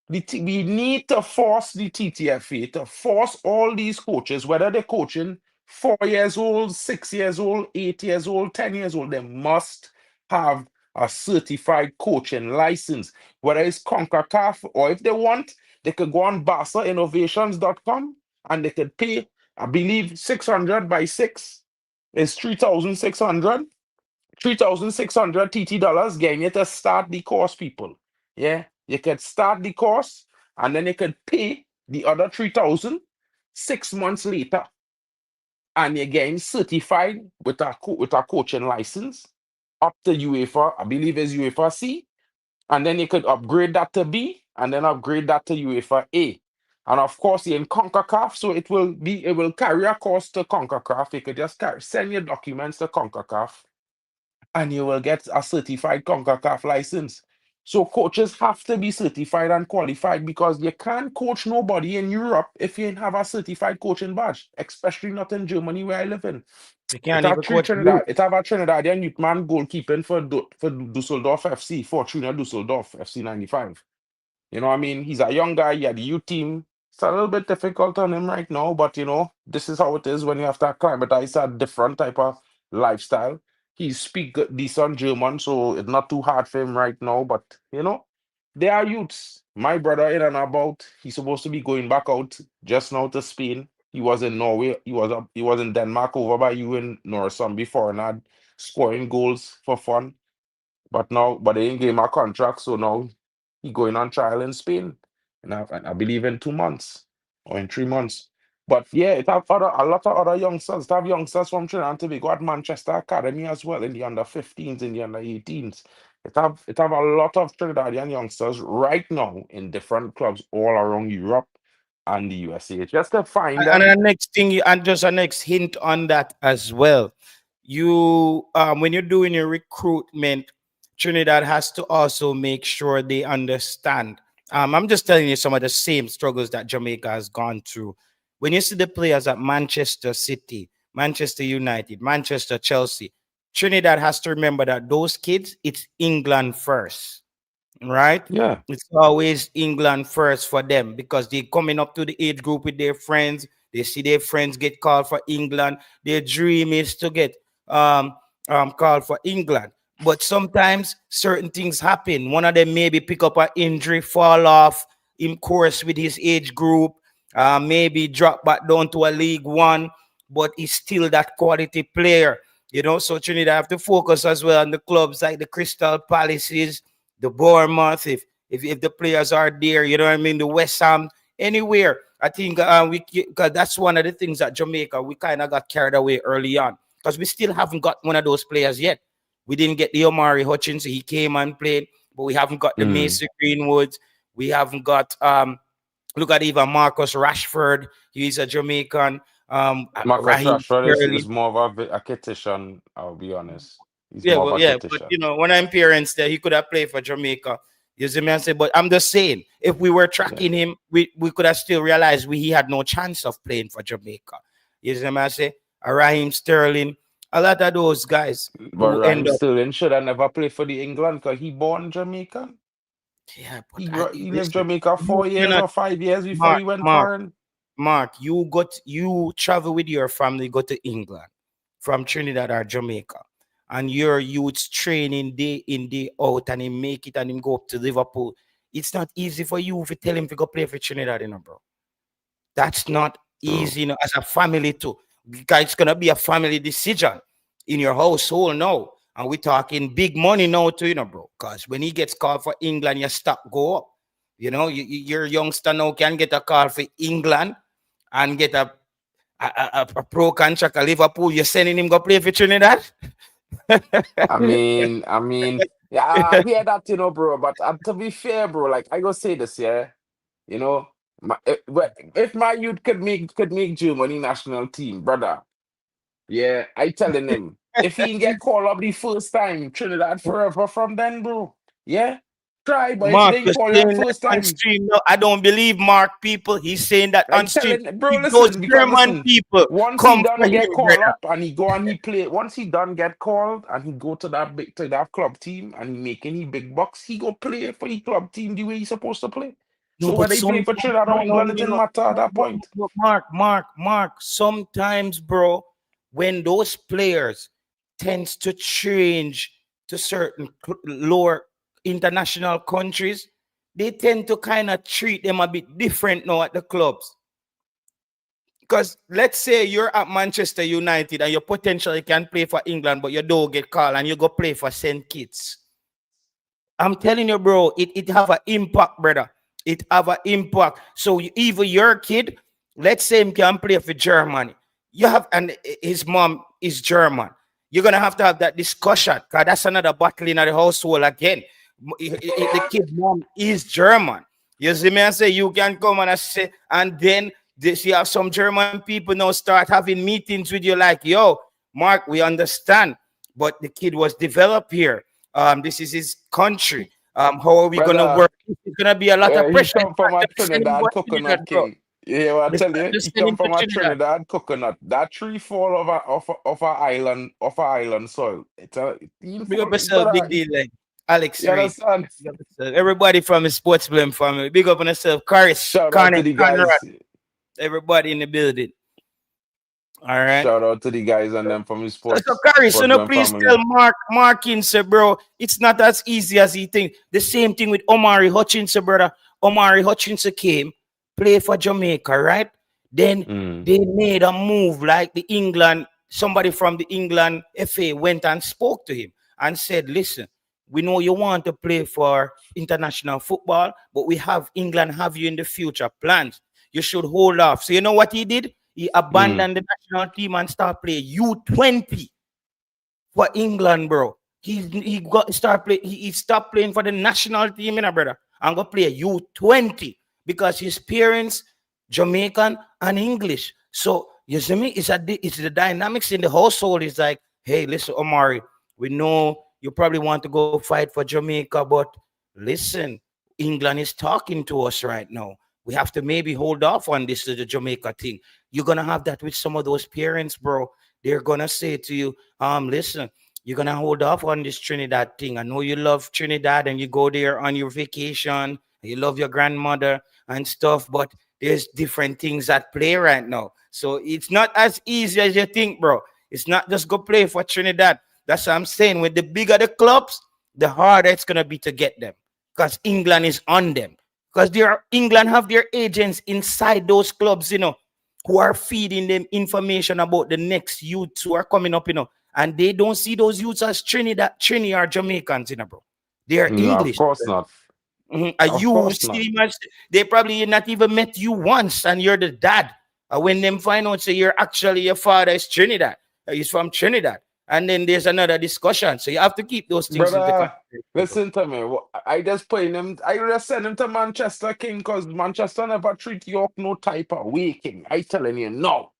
A: We need to force the TTFA to force all these coaches, whether they're coaching 4 years old, 6 years old, 8 years old, 10 years old, they must have a certified coaching license, whether it's Concacaf or if they want, they could go on BarcaInnovations.com and they could pay, I believe, 600 by 6 is 3,600. 3,600 TT dollars getting you to start the course, people. Yeah, you could start the course and then you could pay the other 3,000 6 months later, and you're getting certified with a coaching license up to UEFA, I believe is UEFA C, and then you could upgrade that to B, and then upgrade that to UEFA A. And of course, you're in CONCACAF, so it will carry a course to CONCACAF. You could just send your documents to CONCACAF, and you will get a certified CONCACAF license. So coaches have to be certified and qualified, because you can't coach nobody in Europe if you ain't have a certified coaching badge, especially not in Germany where I live in.
B: You
A: It
B: can't
A: have
B: even
A: three
B: coach
A: Trinidad.
B: youth.
A: It have a Trinidadian youth man goalkeeping for Dusseldorf FC, Fortuna Dusseldorf FC 95. You know what I mean? He's a young guy. He had the youth team. It's a little bit difficult on him right now, but this is how it is when you have to acclimatize to a different type of lifestyle. He speak decent German, so it's not too hard for him right now. But they are youths. My brother in and about. He's supposed to be going back out just now to Spain. He was in Norway. He was in Denmark over by you in Norsum before and had scoring goals for fun. But they didn't give him a contract, so now he going on trial in Spain, and I believe in 2 months or in 3 months. But yeah, it have a lot of other youngsters. It have youngsters from Trinidad and Tobago at Manchester Academy as well, in the under 15s, in the under 18s. It have a lot of Trinidadian youngsters right now in different clubs all around Europe and the USA. Just to find
B: And
A: them.
B: the next thing, and just a next hint on that as well. You, when you're doing your recruitment, Trinidad has to also make sure they understand. I'm just telling you some of the same struggles that Jamaica has gone through. When you see the players at Manchester City, Manchester United, Manchester Chelsea, Trinidad has to remember that those kids, it's England first, right?
A: Yeah.
B: It's always England first for them, because they're coming up to the age group with their friends. They see their friends get called for England. Their dream is to get um, called for England. But sometimes certain things happen. One of them maybe pick up an injury, fall off in course with his age group, maybe drop back down to a League One, but he's still that quality player. So Trinidad have to focus as well on the clubs like the Crystal Palaces, the Bournemouth, if the players are there, you know what I mean, the West Ham, anywhere. I think because that's one of the things at Jamaica, we kind of got carried away early on, because we still haven't got one of those players yet. We didn't get the Omari Hutchins, he came and played, but we haven't got the
A: Mm.
B: Mason Greenwoods. We haven't got look at even Marcus Rashford. He's a Jamaican.
A: Marcus
B: Raheem
A: Rashford is
B: Sterling.
A: more of a quittician, I'll be honest. He's
B: Yeah,
A: more of
B: well,
A: a
B: yeah, but
A: quittician.
B: when I'm parents there, he could have played for Jamaica. You see me I say, but I'm just saying, if we were
A: Yeah.
B: tracking him, we could have still realized he had no chance of playing for Jamaica. You see me I say, Raheem Sterling, A lot of those guys
A: But
B: who
A: Rhyme
B: end up,
A: Sterling should have never played for the England because he born Jamaican.
B: yeah, but
A: He lived
B: listen,
A: Jamaica
B: you
A: 4 years
B: cannot,
A: or 5 years before
B: Mark,
A: he went
B: Mark,
A: foreign.
B: Mark, you travel with your family, go to England from Trinidad or Jamaica, and your youths training day in, day out, and he make it and him go up to Liverpool. It's not easy for you if you tell him to go play for Trinidad, bro. That's not
A: True.
B: easy, as a family too. Because it's gonna be a family decision in your household now. And we're talking big money now too, bro. Because when he gets called for England, your stock go up. Your youngster now can get a call for England and get a pro contract at Liverpool. You're sending him go play for Trinidad?
A: Yeah, I hear that, bro. But to be fair, bro, like I go say this, yeah, you know, if my youth could make Germany national team, brother, yeah, I telling him if he can get called up the first time, Trinidad forever from then, bro. Yeah, try, but if
B: Mark,
A: they
B: you're
A: ain't call you up
B: saying that
A: first
B: on
A: time,
B: stream. No, I don't believe Mark people. He's saying that
A: I
B: on stream.
A: telling bro,
B: If those
A: listen, because
B: German
A: listen,
B: people
A: once he
B: come for
A: done
B: him,
A: get called
B: brother.
A: up and he go and he play, once he done get called and he go to that club team and he making he big bucks, he go play for the club team the way he's supposed to play.
B: No,
A: So
B: but
A: whether he play
B: sometimes,
A: for Trinidad or
B: no, no,
A: England,
B: no,
A: it
B: no,
A: didn't
B: no,
A: matter at
B: no,
A: that point.
B: Mark. Sometimes, bro, when those players tends to change to certain lower international countries, they tend to kind of treat them a bit different now at the clubs. Because let's say you're at Manchester United and you potentially can play for England, but you don't get called and you go play for St. Kitts. I'm telling you, bro, it have an impact, brother. It have an impact. So even your kid, let's say him can play for Germany. You have, and his mom is German. You're gonna have to have that discussion, because that's another battle in the household again. The kid mom is German. You see me? I say you can come and I say, and then this you have some German people now start having meetings with you like, yo, Mark, we understand, but the kid was developed here. This is his country. How are we gonna
A: Brother,
B: work? It's gonna be a lot of
A: he
B: pressure.
A: come from a
B: Just send him
A: Trinidad
B: to Trinidad,
A: coconut
B: bro.
A: king. You hear what I tell you? He
B: Just send
A: come
B: him to
A: from a
B: Trinidad.
A: Trinidad coconut. That tree fall of a island soil. He
B: Big up
A: fall,
B: yourself, big
A: brother.
B: deal, like Alex
A: You
B: Reed.
A: understand?
B: Big up yourself. Everybody from the SportBlem family. Big up on yourself. Caris,
A: Shout out to
B: Connor,
A: the
B: Conrad.
A: guys.
B: Everybody in the building. All right.
A: Shout out to the guys and them from the
B: So Caris, so
A: sports
B: no,
A: blend
B: please tell
A: family.
B: Mark Ince, bro. It's not as easy as he think. The same thing with Omari Hutchinson, brother. Omari Hutchinson came, play for Jamaica, right? Then
A: Mm.
B: they made a move like the England, somebody from the England FA went and spoke to him and said, listen, we know you want to play for international football, but we have England have you in the future plans. You should hold off. So you know what he did? He
A: Mm.
B: abandoned the national team and started playing U20 for England, bro. He got start play. He stopped playing for the national team, brother, and go play U20 because his parents Jamaican and English. So you see me, it's the dynamics in the household. It's like, hey, listen, Omari, we know you probably want to go fight for Jamaica, but listen, England is talking to us right now. We have to maybe hold off on this to the Jamaica thing. You're gonna have that with some of those parents, bro. They're gonna say to you, listen, you're gonna hold off on this Trinidad thing. I know you love Trinidad and you go there on your vacation, you love your grandmother and stuff, but there's different things at play right now. So it's not as easy as you think, bro. It's not just go play for Trinidad. That's what I'm saying. With the bigger the clubs, the harder it's gonna be to get them. Because England is on them. Because England have their agents inside those clubs, who are feeding them information about the next youths who are coming up, and they don't see those youths as Trini or Jamaicans, bro. They are
A: No, of
B: English.
A: course not. Of
B: You
A: course not.
B: see them as they probably not even met you once, and you're the dad. When them find out, say you're actually your father is Trinidad, he's from Trinidad, and then there's another discussion. So you have to keep those things into
A: Brother,
B: consideration, bro.
A: listen to me. I just put him. I just send him to Manchester King because Manchester never treat York no type of way, King. I telling you no.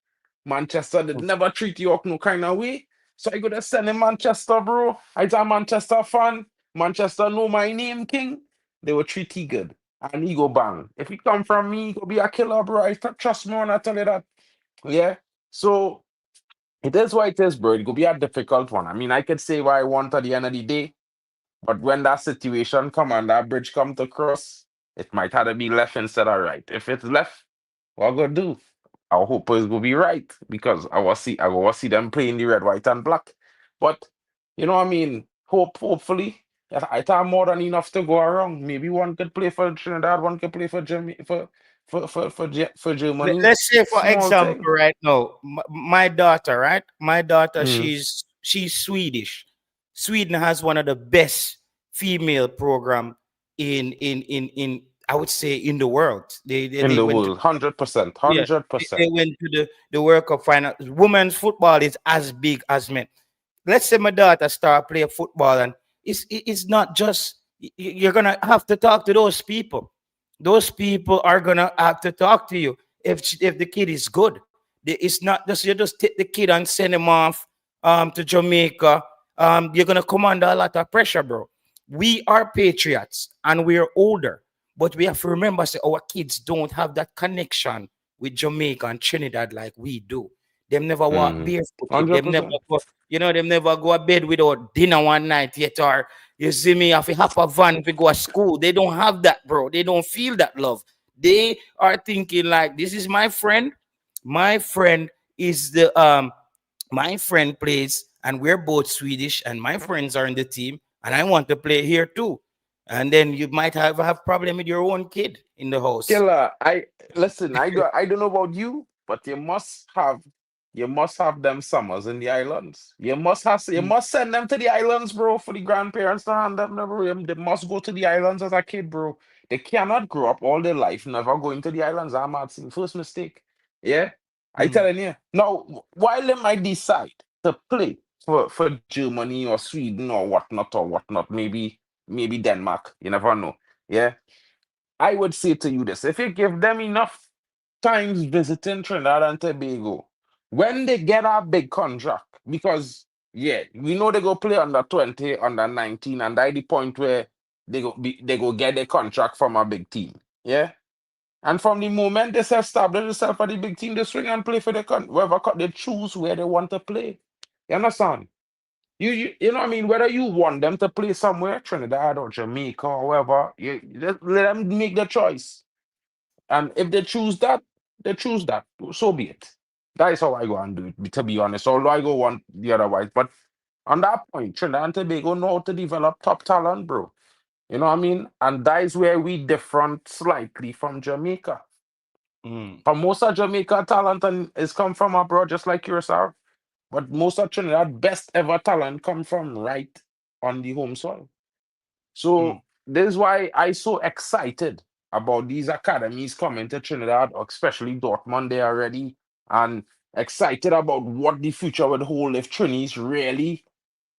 A: Manchester did never treat York no kind of way. So I gotta send him Manchester, bro. I a Manchester fan. Manchester know my name, King. They will treat he good. And he go bang. If he come from me, he go be a killer, bro. Trust me when I tell you that. Yeah. So It is what it is, bro. It could be a difficult one. I mean, I could say what I want at the end of the day, but when that situation come and that bridge come to cross, it might have to be left instead of right. If it's left, what I gonna do? I hope it's gonna be right because I will see them playing the red, white, and black. But you know what I mean? Hopefully, I thought more than enough to go around. Maybe one could play for Trinidad, one could play for Germany, for Germany.
B: Let's say, for
A: Small
B: example,
A: thing.
B: right now, my daughter, right? My daughter,
A: Mm.
B: she's Swedish. Sweden has one of the best female program in I would say in the world.
A: In
B: They
A: the
B: went to,
A: world, 100%,
B: yeah,
A: hundred
B: they
A: percent.
B: went to the World Cup final. Women's football is as big as men. Let's say my daughter start play football, and it's not just you're gonna have to talk to those people. Those people are gonna have to talk to you if the kid is good. It's not just you just take the kid and send him off to Jamaica. You're gonna come under a lot of pressure, bro. We are patriots and we're older, but we have to remember say our kids don't have that connection with Jamaica and Trinidad like we do. Them never walk
A: Mm.
B: barefooted.
A: Hundred
B: Them never
A: percent.
B: go, them never go to bed without dinner one night yet. Or you see me, if you have a van, if you go to school, they don't have that, bro. They don't feel that love. They are thinking like, this is my friend. My friend is my friend plays, and we're both Swedish, and my friends are in the team, and I want to play here too. And then you might have problem with your own kid in the house.
A: Killer, I listen. I don't know about you, but you must have them summers in the islands. You
B: Mm,
A: must send them to the islands, bro, for the grandparents to hand them the room. They must go to the islands as a kid, bro. They cannot grow up all their life never going to the islands. I'm at first mistake. Yeah, I
B: mm,
A: telling you. Now, while they might decide to play for Germany or Sweden or whatnot, maybe Denmark. You never know. Yeah, I would say to you this: if you give them enough times visiting Trinidad and Tobago, when they get a big contract, because yeah, we know they go play under 20, under 19, and that's the point where they go get a contract from a big team. Yeah. And from the moment they establish themselves for the big team, they swing and play for they choose where they want to play. You understand? You know what I mean? Whether you want them to play somewhere, Trinidad or Jamaica or wherever, you just let them make the choice. And if they choose that, they choose that. So be it. That is how I go and do it, to be honest. Although I go want the otherwise. But on that point, Trinidad and Tobago know how to develop top talent, bro. You know what I mean? And that is where we different slightly from Jamaica.
B: mm,
A: For most of Jamaica talent is come from abroad, just like yourself. But most of Trinidad best ever talent come from right on the home soil.
B: mm,
A: So this is why I so excited about these academies coming to Trinidad, especially Dortmund there already, and excited about what the future would hold if Trinis really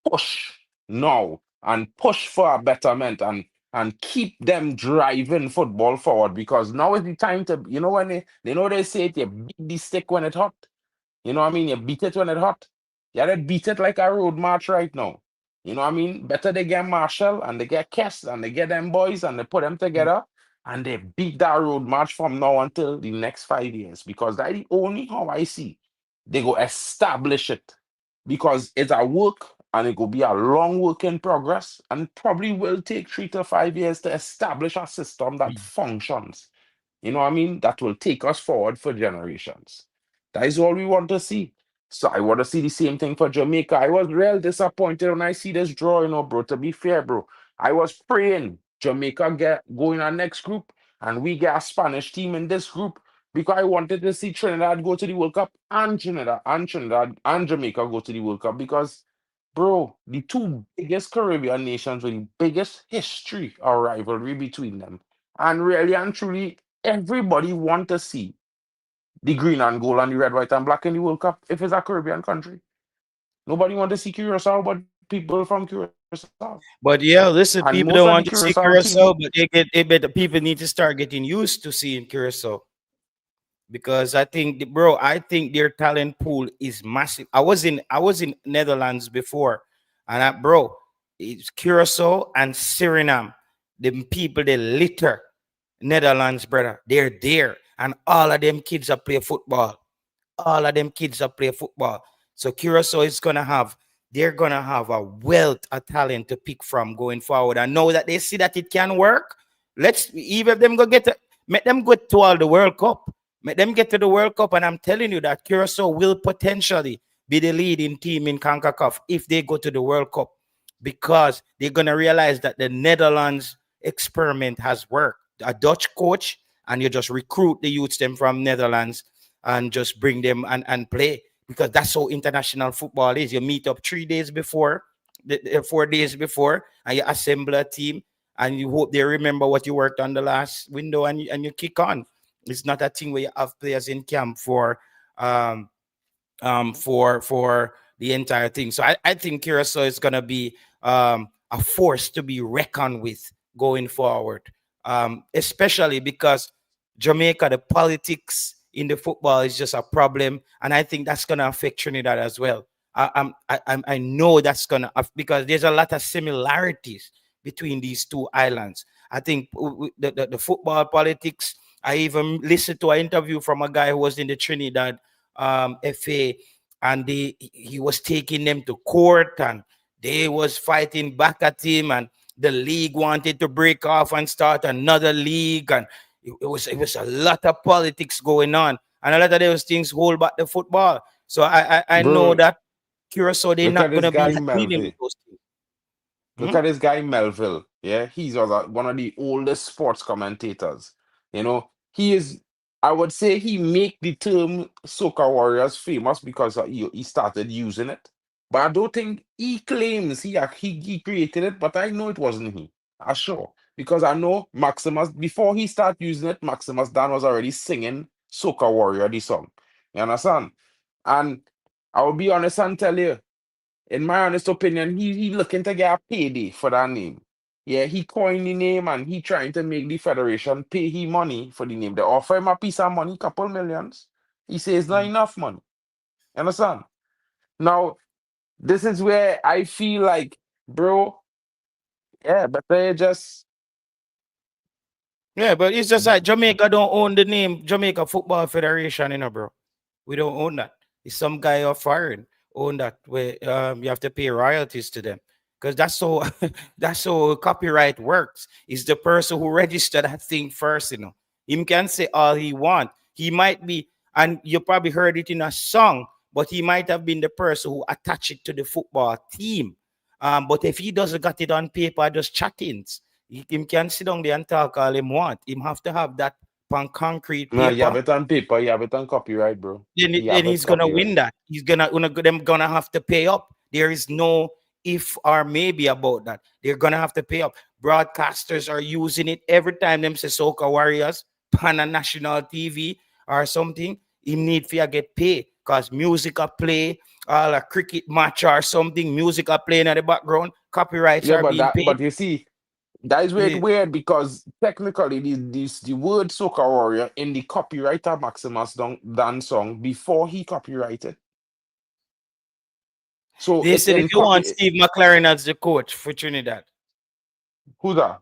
A: push now and push for a betterment and keep them driving football forward because now is the time to when they know they say it, you beat the stick when it's hot. You know what I mean? You beat it when it's hot. You gotta beat it like a road march right now. You know what I mean? Better they get Marshall and they get Kess and they get them boys and they put them
B: mm,
A: together and they beat that road march from now until the next 5 years because that's the only how I see they go establish it because it's a work and it will be a long work in progress and probably will take 3 to 5 years to establish a system that
B: mm.
A: functions. You know what I mean? That will take us forward for generations. That is all we want to see. So I want to see the same thing for Jamaica. I was real disappointed when I see this draw, bro. To be fair, bro. I was praying Jamaica get go in our next group and we get a Spanish team in this group because I wanted to see Trinidad go to the World Cup and Trinidad and Jamaica go to the World Cup because, bro, the two biggest Caribbean nations with the biggest history or rivalry between them. And really and truly, everybody want to see the green and gold and the red, white, and black in the World Cup if it's a Caribbean country. Nobody want to see Curacao but people from Curacao.
B: But yeah,
A: And
B: listen,
A: most of
B: people
A: the
B: don't want to
A: Curacao
B: see
A: team,
B: Curacao, but but the people need to start getting used to seeing Curacao because I think, bro, I think their talent pool is massive. I was in Netherlands before, and bro, it's Curacao and Suriname. The people they litter Netherlands, brother. They're there, and all of them kids are play football. All of them kids are play football. So Curacao is they're gonna have a wealth of talent to pick from going forward. And now that they see that it can work, let's even if them go get make them go to all the World Cup. Make them get to the World Cup, and I'm telling you that Curacao will potentially be the leading team in Concacaf if they go to the World Cup, because they're gonna realize that the Netherlands experiment has worked. A Dutch coach, and you just recruit the youths them from Netherlands and just bring them and play, because that's how international football is. You meet up 3 days before, 4 days before, and you assemble a team, and you hope they remember what you worked on the last window, and you kick on. It's not a thing where you have players in camp um for the entire thing. So I think Curacao is gonna be a force to be reckoned with going forward. Especially because Jamaica, the politics in the football is just a problem, and I think that's gonna affect Trinidad as well. I know that's gonna because there's a lot of similarities between these two islands. I think the football politics. I even listened to an interview from a guy who was in the Trinidad FA, and he was taking them to court, and they was fighting back at him, and the league wanted to break off and start another league, and it was a lot of politics going on, and a lot of those things hold back the football. So I know
A: Bro,
B: that Curacao, they're
A: look at
B: not
A: this
B: gonna be
A: guy
B: dealing
A: Melville.
B: with those things.
A: Look
B: Hmm?
A: at this guy Melville. Yeah, he's one of the oldest sports commentators. You know, he is. I would say he make the term Soca Warriors famous because he started using it. But I don't think he claims he created it. But I know it wasn't he. I sure, because I know Maximus before he started using it. Maximus Dan was already singing Soca Warrior the song. You understand? And I will be honest and tell you, in my honest opinion, he looking to get a payday for that name. Yeah, he coined the name and he trying to make the federation pay him money for the name. They offer him a piece of money, couple millions. He says not enough money. You understand? Now, this is where I feel like, bro, yeah, but they just
B: Yeah, but it's just like Jamaica don't own the name Jamaica Football Federation, bro. We don't own that. It's some guy off foreign own that, where you have to pay royalties to them, because that's so that's how copyright works. It's the person who registered that thing first. Him can say all he want. He might be, and you probably heard it in a song, but he might have been the person who attached it to the football team. But if he doesn't got it on paper, just chattings, him can sit down there and talk all him want. Him have to have that on concrete
A: no, you have
B: paper.
A: it on paper, you have it on copyright, bro. You
B: Then
A: have it
B: he's gonna
A: copyright.
B: win that. He's gonna have to pay up. There is no if or maybe about that. They're gonna have to pay up. Broadcasters are using it every time them say Soca Warriors on a national TV or something. He need to get paid because music are play, all a cricket match or something. Music are playing in the background. Copyrights
A: Yeah,
B: are being paid.
A: but you see, that is where it
B: Yeah.
A: weird because technically the word Soca Warrior in the copywriter Maximus Dan song before he copyrighted. So
B: They
A: it's
B: said if
A: in
B: you want
A: copy.
B: Steve McLaren as the coach for Trinidad,
A: Who that?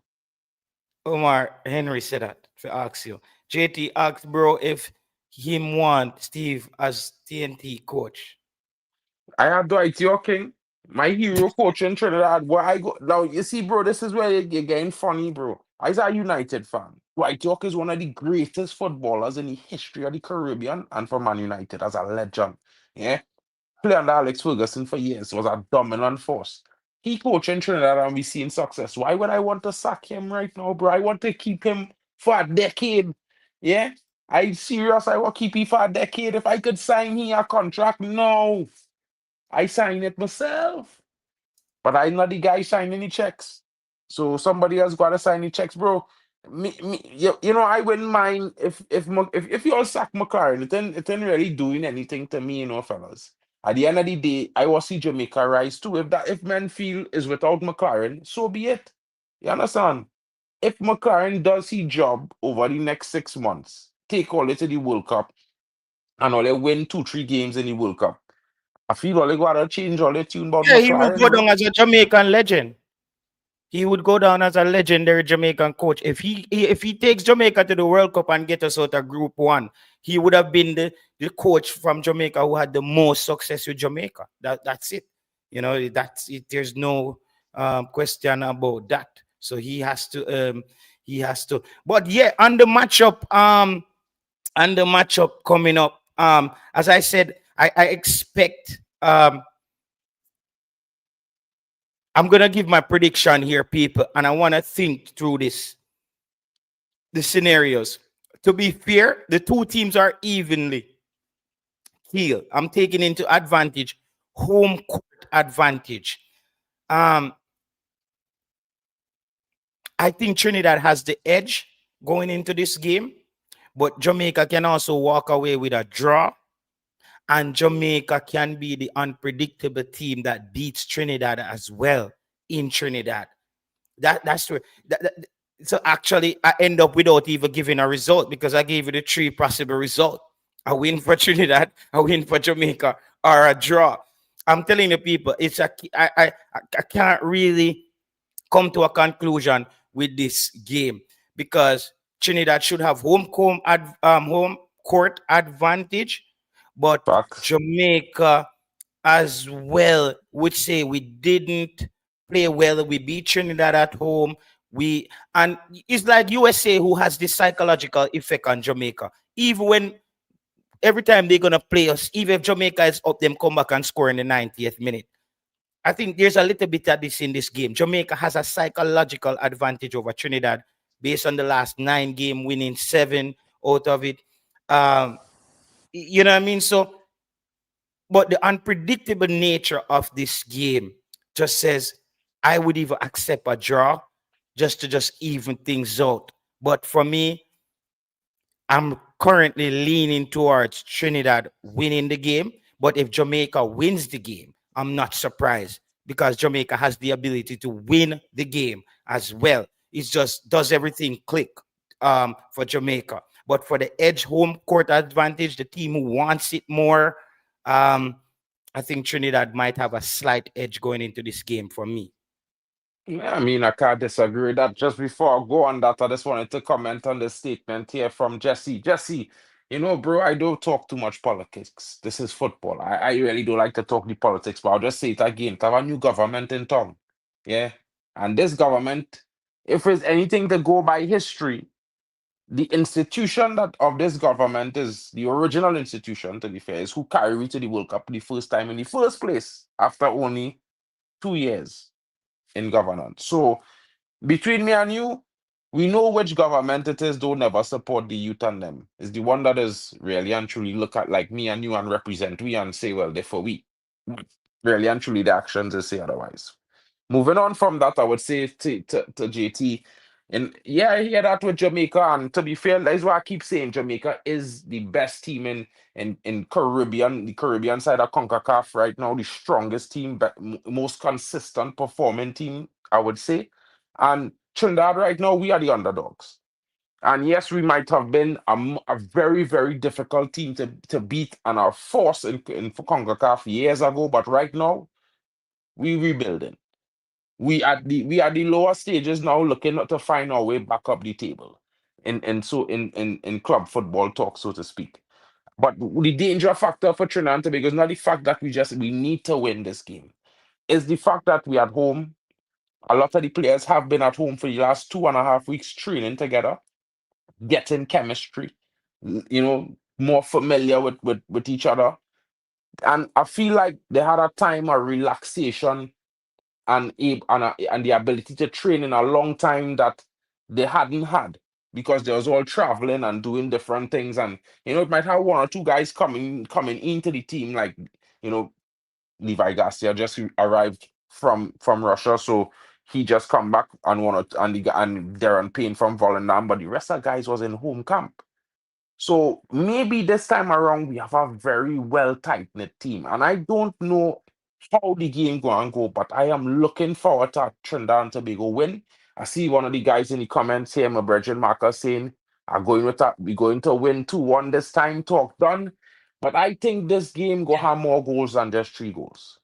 B: Omar Henry said that to ask you. JT asked bro if him want Steve as TNT coach.
A: I had Dwight Yorking, my hero coach in Trinidad. Where I go now, you see, bro, this is where you're getting funny, bro. I was a United fan. Dwight York is one of the greatest footballers in the history of the Caribbean and for Man United as a legend. Yeah. Play under Alex Ferguson for years, was a dominant force. He coaching Trinidad and we seeing success. Why would I want to sack him right now, bro? I want to keep him for a decade. Yeah? I serious. I will keep him for a decade. If I could sign him a contract, no. I sign it myself. But I'm not the guy signing the checks. So somebody else got to sign the checks, bro. I wouldn't mind if you all sack McLaren. It ain't really doing anything to me, fellas. At the end of the day, I will see Jamaica rise too. If Menfield is without McLaren, so be it. You understand? If McLaren does his job over the next 6 months, take all it to the World Cup, and all they win 2, 3 games in the World Cup, I feel all they gotta change all their tune about
B: Yeah, he will
A: McLaren,
B: go down
A: bro.
B: as a Jamaican legend. He would go down as a legendary Jamaican coach. If he takes Jamaica to the World Cup and get us out of Group One, he would have been the coach from Jamaica who had the most success with Jamaica. That's it. You know, that's it. There's no question about that. So he has to. But yeah, on the matchup coming up, as I said, I expect I'm gonna give my prediction here, people, and I want to think through the scenarios. To be fair, the two teams are evenly killed. I'm taking into advantage home court advantage. Um, I think Trinidad has the edge going into this game, but Jamaica can also walk away with a draw, and Jamaica can be the unpredictable team that beats Trinidad as well in Trinidad. That's true. So actually, I end up without even giving a result because I gave you the three possible results: a win for Trinidad, a win for Jamaica, or a draw. I'm telling the people, I can't really come to a conclusion with this game because Trinidad should have home court advantage, but
A: Facts.
B: Jamaica as well would say we didn't play well. We beat Trinidad at home. We and it's like USA who has this psychological effect on Jamaica. Even when every time they're gonna play us, even if Jamaica is up, them come back and score in the 90th minute. I think there's a little bit of this in this game. Jamaica has a psychological advantage over Trinidad based on the last 9 game winning 7 out of it. Um, you know what I mean? So but the unpredictable nature of this game just says I would even accept a draw just to just even things out. But for me, I'm currently leaning towards Trinidad winning the game. But if Jamaica wins the game, I'm not surprised because Jamaica has the ability to win the game as well. It just does everything click for Jamaica. But for the edge home court advantage, the team who wants it more, um, I think Trinidad might have a slight edge going into this game for me.
A: Yeah, I mean, I can't disagree with that. Just before I go on that, I just wanted to comment on the statement here from Jesse. Jesse, bro, I don't talk too much politics. This is football. I really don't like to talk the politics, but I'll just say it again. To have a new government in town. Yeah. And this government, if it's anything to go by history, the institution that of this government is the original institution, to be fair, is who carried we to the World Cup the first time in the first place after only 2 years in governance. So between me and you, we know which government it is, don't never support the youth and them. It's the one that is really and truly look at like me and you and represent we and say, well, therefore we. Really and truly the actions is say otherwise. Moving on from that, I would say to JT, and yeah, I hear that with Jamaica. And to be fair, that's why I keep saying Jamaica is the best team in Caribbean, the Caribbean side of Concacaf right now, the strongest team, most consistent performing team, I would say. And Trinidad right now, we are the underdogs. And yes, we might have been a very, very difficult team to beat and our force in Concacaf years ago, but right now we rebuilding. We are the lower stages now looking to find our way back up the table in club football talk, so to speak. But the danger factor for Trinidad and Tobago is not the fact that we need to win this game. It's the fact that we at home. A lot of the players have been at home for the last 2.5 weeks training together, getting chemistry, more familiar with each other. And I feel like they had a time of relaxation and the ability to train in a long time that they hadn't had because they was all traveling and doing different things. And it might have one or two guys coming into the team, like you know Levi Garcia just arrived from Russia, so he just come back and and Darren Payne from Volendam, but the rest of the guys was in home camp. So maybe this time around we have a very well tight knit team, and I don't know how the game going to go, but I am looking forward to a Trinidad and Tobago win. I see one of the guys in the comments here, my Virgin Marcus, saying, "I'm going with that. We're going to win 2-1 this time." Talk done. But I think this game go have more goals than just 3 goals.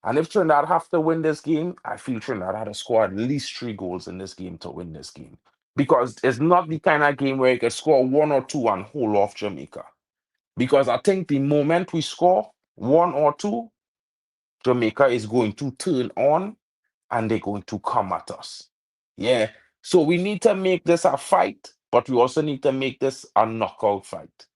A: And if Trinidad have to win this game, I feel Trinidad had to score at least 3 goals in this game to win this game. Because it's not the kind of game where you can score 1 or 2 and hold off Jamaica. Because I think the moment we score 1 or 2, Jamaica is going to turn on and they're going to come at us. Yeah. So we need to make this a fight, but we also need to make this a knockout fight.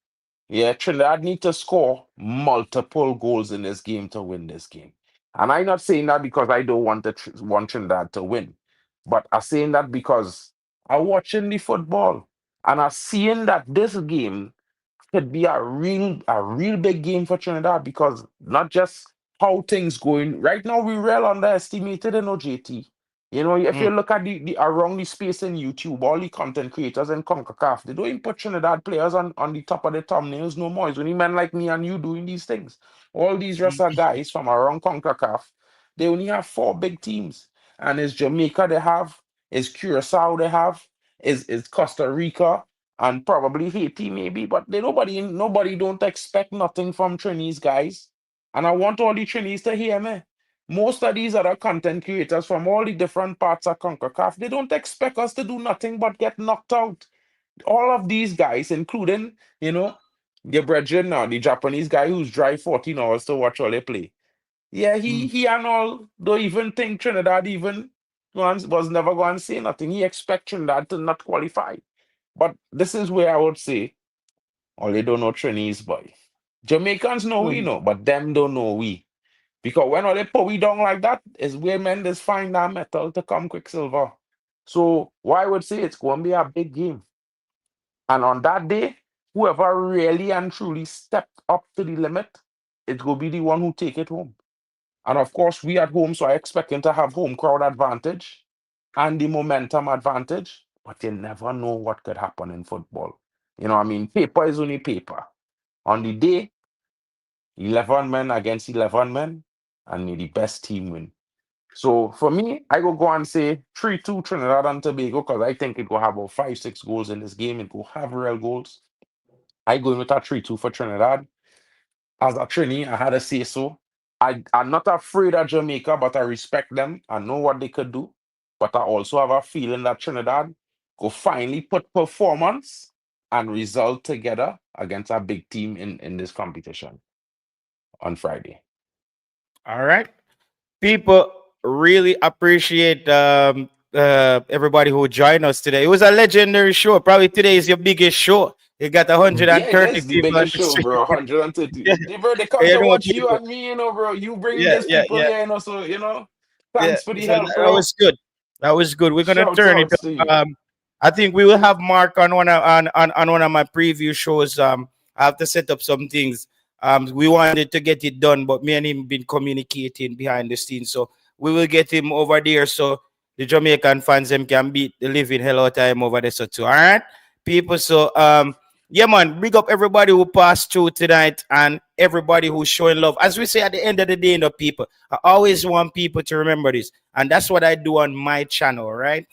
A: Yeah, Trinidad need to score multiple goals in this game to win this game. And I'm not saying that because I don't want want Trinidad to win, but I'm saying that because I'm watching the football and I'm seeing that this game could be a real big game for Trinidad because not just how things going right now, we real underestimated in OJT. If
B: Mm.
A: you look at the around the space in YouTube, all the content creators in Concacaf, they don't even put Trinidad players on the top of the thumbnails no more. It's only men like me and you doing these things. All these rest of guys from around Concacaf, they only have 4 big teams. And it's Jamaica they have, it's Curacao they have, is Costa Rica, and probably Haiti maybe, but nobody don't expect nothing from Trinis guys. And I want all the Trinis to hear me. Most of these other content creators from all the different parts of CONCACAF, they don't expect us to do nothing but get knocked out. All of these guys, including, the brethren now, the Japanese guy who's drive 14 hours to watch all they play. Yeah, he
B: Mm.
A: he and all don't even think Trinidad even was never going to say nothing. He expect Trinidad to not qualify. But this is where I would say, all they don't know Trinidad, boy. Jamaicans know we
B: Mm.
A: know, but them don't know we. Because when all they put we down like that, is where men just find that metal to come Quicksilver. So why I would say it's going to be a big game. And on that day, whoever really and truly stepped up to the limit, it's going to be the one who take it home. And of course, we at home, so I expect him to have home crowd advantage and the momentum advantage. But you never know what could happen in football. Paper is only paper. On the day, 11 men against 11 men, and may the best team win. So for me, I go and say 3-2 Trinidad and Tobago because I think it will have about 5-6 goals in this game. It will have real goals. I go with a 3-2 for Trinidad. As a Trini, I had to say so. I'm not afraid of Jamaica, but I respect them. I know what they could do. But I also have a feeling that Trinidad will finally put performance and result together against a big team in this competition on Friday.
B: All right. People really appreciate everybody who joined us today. It was a legendary show. Probably today is your biggest show. You got
A: Yeah, it
B: 130
A: is the
B: people on
A: biggest
B: the
A: show,
B: street.
A: bro. 130.
B: Yeah,
A: Bro, they come
B: you
A: to
B: know,
A: watch you
B: people.
A: and me, bro. You bring
B: Yeah,
A: these
B: yeah,
A: people
B: yeah,
A: here, so,
B: yeah.
A: thanks for the
B: So
A: help,
B: that
A: bro.
B: was good. That was good. We're gonna
A: Shouts
B: turn it
A: outs
B: up.
A: to you.
B: I think we will have Mark on on one of my preview shows. I have to set up some things. We wanted to get it done, but me and him been communicating behind the scenes, so we will get him over there so the Jamaican fans them can beat the living hell out of him over there. So too, all right, people. So yeah, man, big up everybody who passed through tonight and everybody who's showing love. As we say at the end of the day, people, I always want people to remember this, and that's what I do on my channel, right?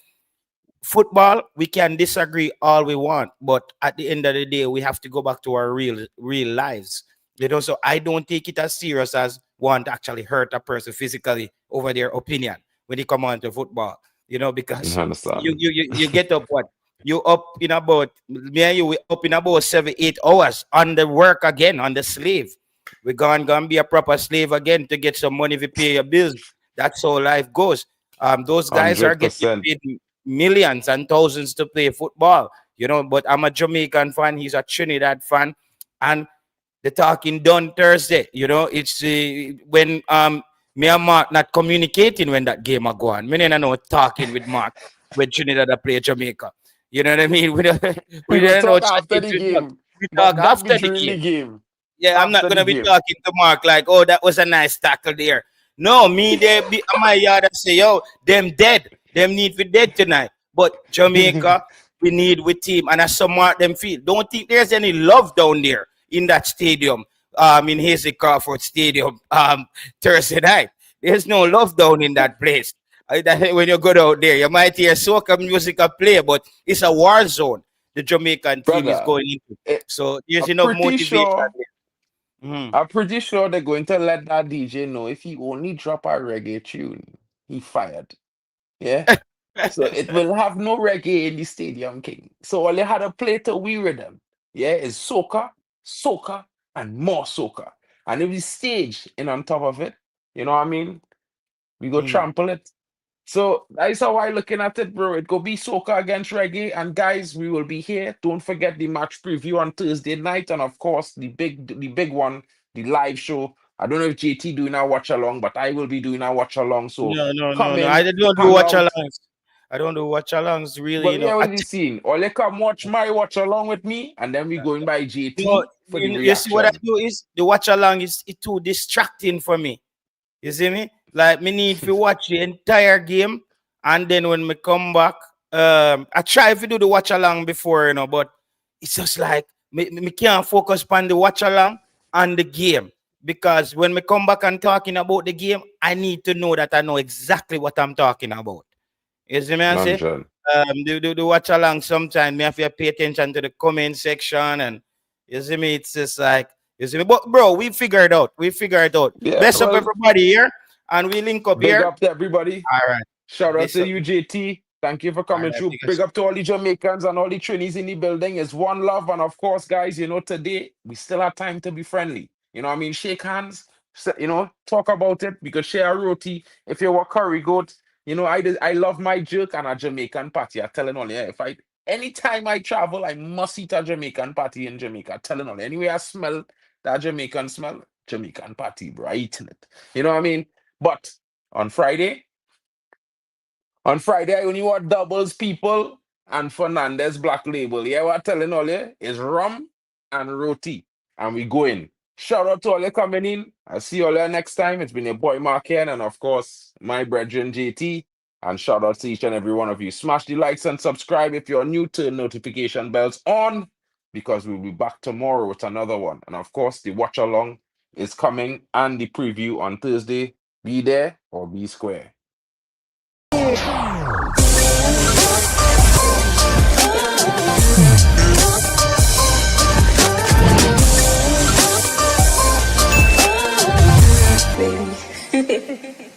B: Football, we can disagree all we want, but at the end of the day, we have to go back to our real lives. So I don't take it as serious as want to actually hurt a person physically over their opinion when they come on to football.
A: I
B: Because you
A: understand.
B: you you, you get up what you up in about me and you we up in about 7 8 hours on the work again on the slave. We're gonna be a proper slave again to get some money to pay your bills. That's how life goes. Those guys are getting
A: 100%.
B: paid millions and thousands to play football, but I'm a Jamaican fan, he's a Trinidad fan, and the talking done Thursday. It's when me and Mark not communicating when that game are going. Me and I know talking with Mark when Trinidad play Jamaica. You know what I mean? We
A: We will
B: don't know
A: talk after
B: chatting
A: the
B: too much.
A: game,
B: We talk
A: but that be
B: after the
A: during
B: game.
A: the game.
B: Yeah, I'm not
A: After the
B: gonna be
A: game.
B: talking to Mark like, oh, that was a nice tackle there. No, me there be on my yard and say, yo, them dead. Them need to dead tonight. But Jamaica, we need with team, and that's some Mark them feel. Don't think there's any love down there in that stadium, in Hazy Crawford Stadium, Thursday night. There's no love down in that place. When you go out there, you might hear soca music play, but it's a war zone. The Jamaican team is
A: Brother,
B: going into.
A: eh,
B: So there's
A: I'm
B: enough
A: pretty
B: motivation
A: sure
B: there. Mm.
A: I'm pretty sure they're going to let that DJ know if he only drop a reggae tune, he fired. Yeah. So it will have no reggae in the stadium, King. So all you had to play to we rhythm, yeah, is soca, soca, and more soca. And if we stage in on top of it, you know what I mean? We go
B: Mm.
A: trample it. So that's how I looking at it, bro. It could be soca against reggae. And guys, we will be here. Don't forget the match preview on Thursday night, and of course the big one, the live show. I don't know if JT doing a watch along, but I will be doing a watch along. So
B: No, no, no,
A: come
B: no. I
A: in,
B: don't do
A: hang
B: watch
A: out.
B: alongs. I don't do watch alongs really,
A: But yeah, what you seeing? Or they come watch my watch along with me, and then we going by
B: No,
A: JT for the
B: you see what I
A: reaction.
B: do is the watch along is it too distracting for me. You see me? Like me need to watch the entire game, and then when me come back, I try to do the watch along before, but it's just like me can't focus on the watch along and the game, because when me come back and talking about the game, I need to know that I know exactly what I'm talking about. You see me? I say,
A: None.
B: the watch along. Sometimes me have to pay attention to the comment section, and you see me. It's just like you see me. But bro, we figure it out. We figure it out.
A: Yeah,
B: Bless up
A: well,
B: everybody here, and we link up
A: big
B: here.
A: up to everybody.
B: All right.
A: Shout out
B: Bless
A: to
B: up.
A: you, JT. Thank you for
B: All
A: coming
B: right.
A: through.
B: Big
A: Big
B: us.
A: up to all the Jamaicans and all the Trinis in the building. It's one love. And of course, guys, today we still have time to be friendly. You know what I mean? Shake hands, talk about it. We could share a roti. If you're a curry goat, I love my jerk and a Jamaican patty. I'm telling all you, anytime I travel, I must eat a Jamaican patty in Jamaica. I'm telling all you. Anyway, I smell that Jamaican smell, Jamaican patty, bro. I eating it. You know what I mean? But on Friday, I only want doubles people and Fernandez Black Label. Yeah, what I'm telling all you is rum and roti. And we going. Shout out to all you coming in. I'll see you all there next time. It's been your boy Mark Ken, and of course, my brethren JT. And shout out to each and every one of you. Smash the likes and subscribe if you're new, turn notification bells on, because we'll be back tomorrow with another one. And of course, the watch along is coming and the preview on Thursday. Be there or be square.
C: Baby.